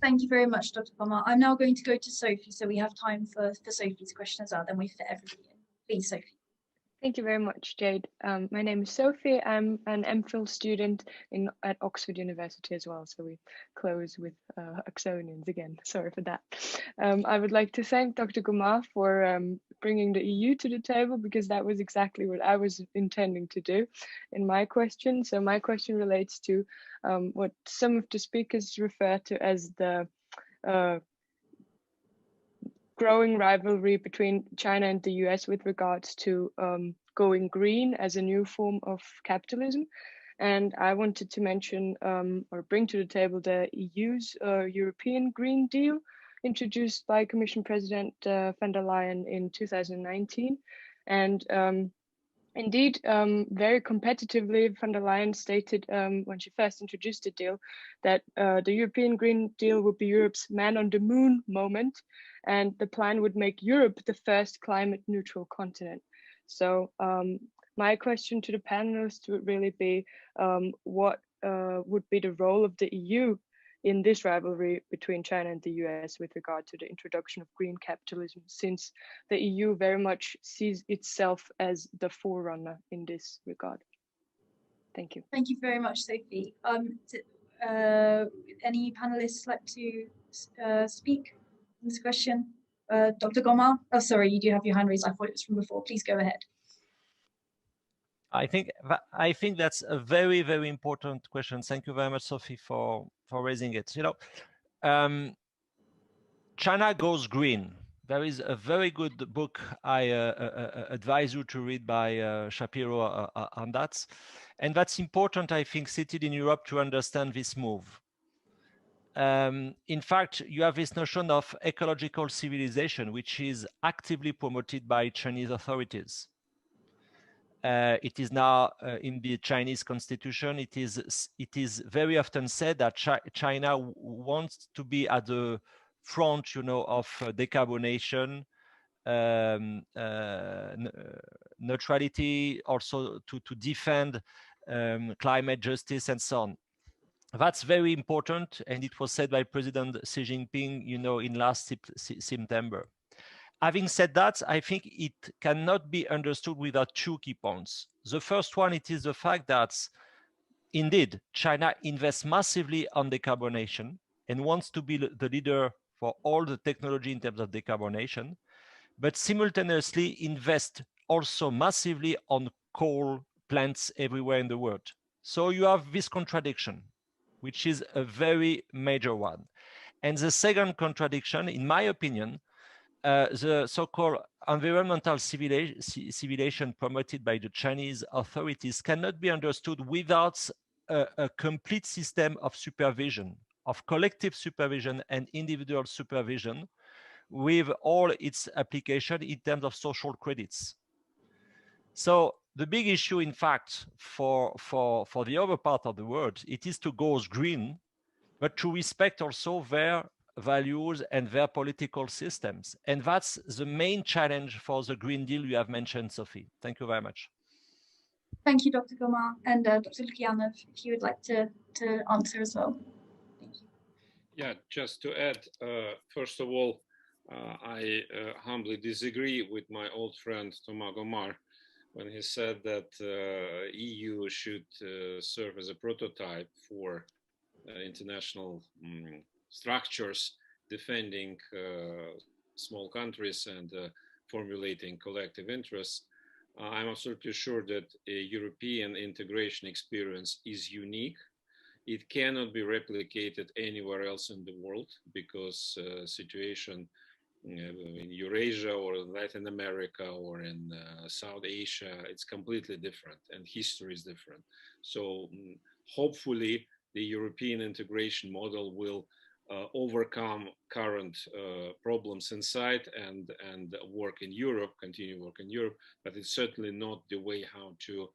Thank you very much, Dr. Gomart. I'm now going to go to Sophie, so we have time for Sophie's question as well, then we fit everybody in. Please, Sophie. Thank you very much, Jade. My name is Sophie. I'm an MPhil student at Oxford University as well, so we close with Oxonians again. Sorry for that. I would like to thank Dr. Gomart for bringing the EU to the table, because that was exactly what I was intending to do in my question. So my question relates to what some of the speakers refer to as the growing rivalry between China and the US with regards to going green as a new form of capitalism. And I wanted to mention or bring to the table the EU's European Green Deal, introduced by Commission President von der Leyen in 2019. And indeed, very competitively, von der Leyen stated when she first introduced the deal that the European Green Deal would be Europe's man on the moon moment, and the plan would make Europe the first climate neutral continent. So my question to the panelists would really be what would be the role of the EU in this rivalry between China and the US with regard to the introduction of green capitalism, since the EU very much sees itself as the forerunner in this regard. Thank you. Thank you very much, Sophie. Any panelists like to speak on this question? Dr. Gomart? Oh, sorry, you do have your hand raised. I thought it was from before. Please go ahead. I think that's a very, very important question. Thank you very much, Sophie, for raising it. China goes green. There is a very good book I advise you to read by Shapiro on that. And that's important, I think, seated in Europe to understand this move. In fact, you have this notion of ecological civilization, which is actively promoted by Chinese authorities. It is now in the Chinese constitution. It is very often said that China wants to be at the front, of decarbonation, neutrality, also to defend climate justice and so on. That's very important, and it was said by President Xi Jinping, in last September. Having said that, I think it cannot be understood without two key points. The first one, it is the fact that, indeed, China invests massively on decarbonation and wants to be the leader for all the technology in terms of decarbonation, but simultaneously invest also massively on coal plants everywhere in the world. So you have this contradiction, which is a very major one. And the second contradiction, in my opinion, the so-called environmental civilization promoted by the Chinese authorities cannot be understood without a complete system of supervision, of collective supervision and individual supervision, with all its application in terms of social credits. So the big issue, in fact, for the other part of the world, it is to go green, but to respect also their values and their political systems. And that's the main challenge for the Green Deal you have mentioned, Sophie. Thank you very much. Thank you, Dr. Gomart, and Dr. Lukyanov, if you would like to answer as well. Thank you. Yeah, just to add, first of all, I humbly disagree with my old friend Thomas Gomart when he said that EU should serve as a prototype for international structures defending small countries and formulating collective interests. I'm absolutely sure that a European integration experience is unique. It cannot be replicated anywhere else in the world because situation in Eurasia or Latin America or in South Asia, it's completely different and history is different. So hopefully the European integration model will overcome current problems inside and work in Europe, continue work in Europe, but it's certainly not the way how to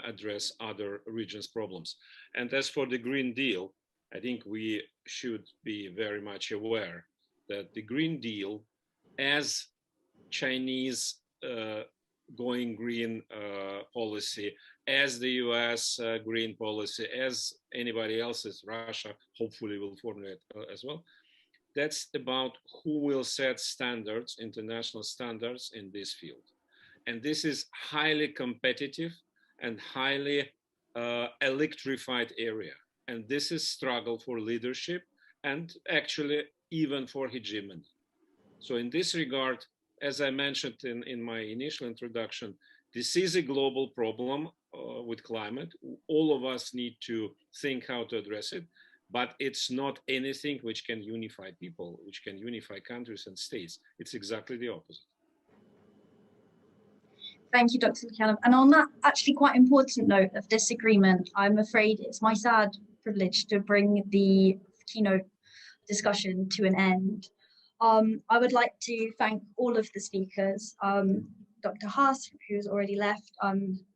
address other regions' problems. And as for the Green Deal, I think we should be very much aware that the Green Deal, as Chinese going green policy, as the US green policy, as anybody else's, Russia hopefully will formulate as well. That's about who will set standards, international standards in this field. And this is highly competitive and highly electrified area. And this is struggle for leadership and actually even for hegemony. So in this regard, as I mentioned in my initial introduction, this is a global problem with climate. All of us need to think how to address it, but it's not anything which can unify people, which can unify countries and states. It's exactly the opposite. Thank you, Dr. Lukyanov. And on that actually quite important note of disagreement, I'm afraid it's my sad privilege to bring the keynote discussion to an end. I would like to thank all of the speakers, Dr. Haass, who's already left,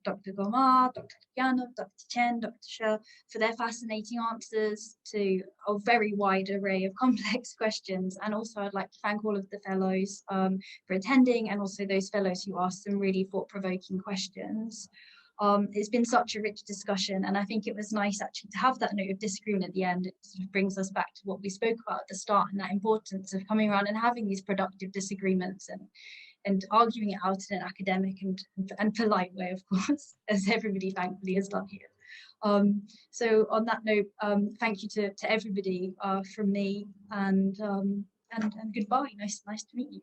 Dr. Gomart, Dr. Lukyanov, Dr. Chen, Dr. Xie, for their fascinating answers to a very wide array of complex questions. And also I'd like to thank all of the fellows for attending, and also those fellows who asked some really thought-provoking questions. It's been such a rich discussion, and I think it was nice actually to have that note of disagreement at the end. It sort of brings us back to what we spoke about at the start, and that importance of coming around and having these productive disagreements and arguing it out in an academic and polite way, of course, as everybody thankfully has done here. So on that note, thank you to everybody from me, and goodbye. Nice to meet you.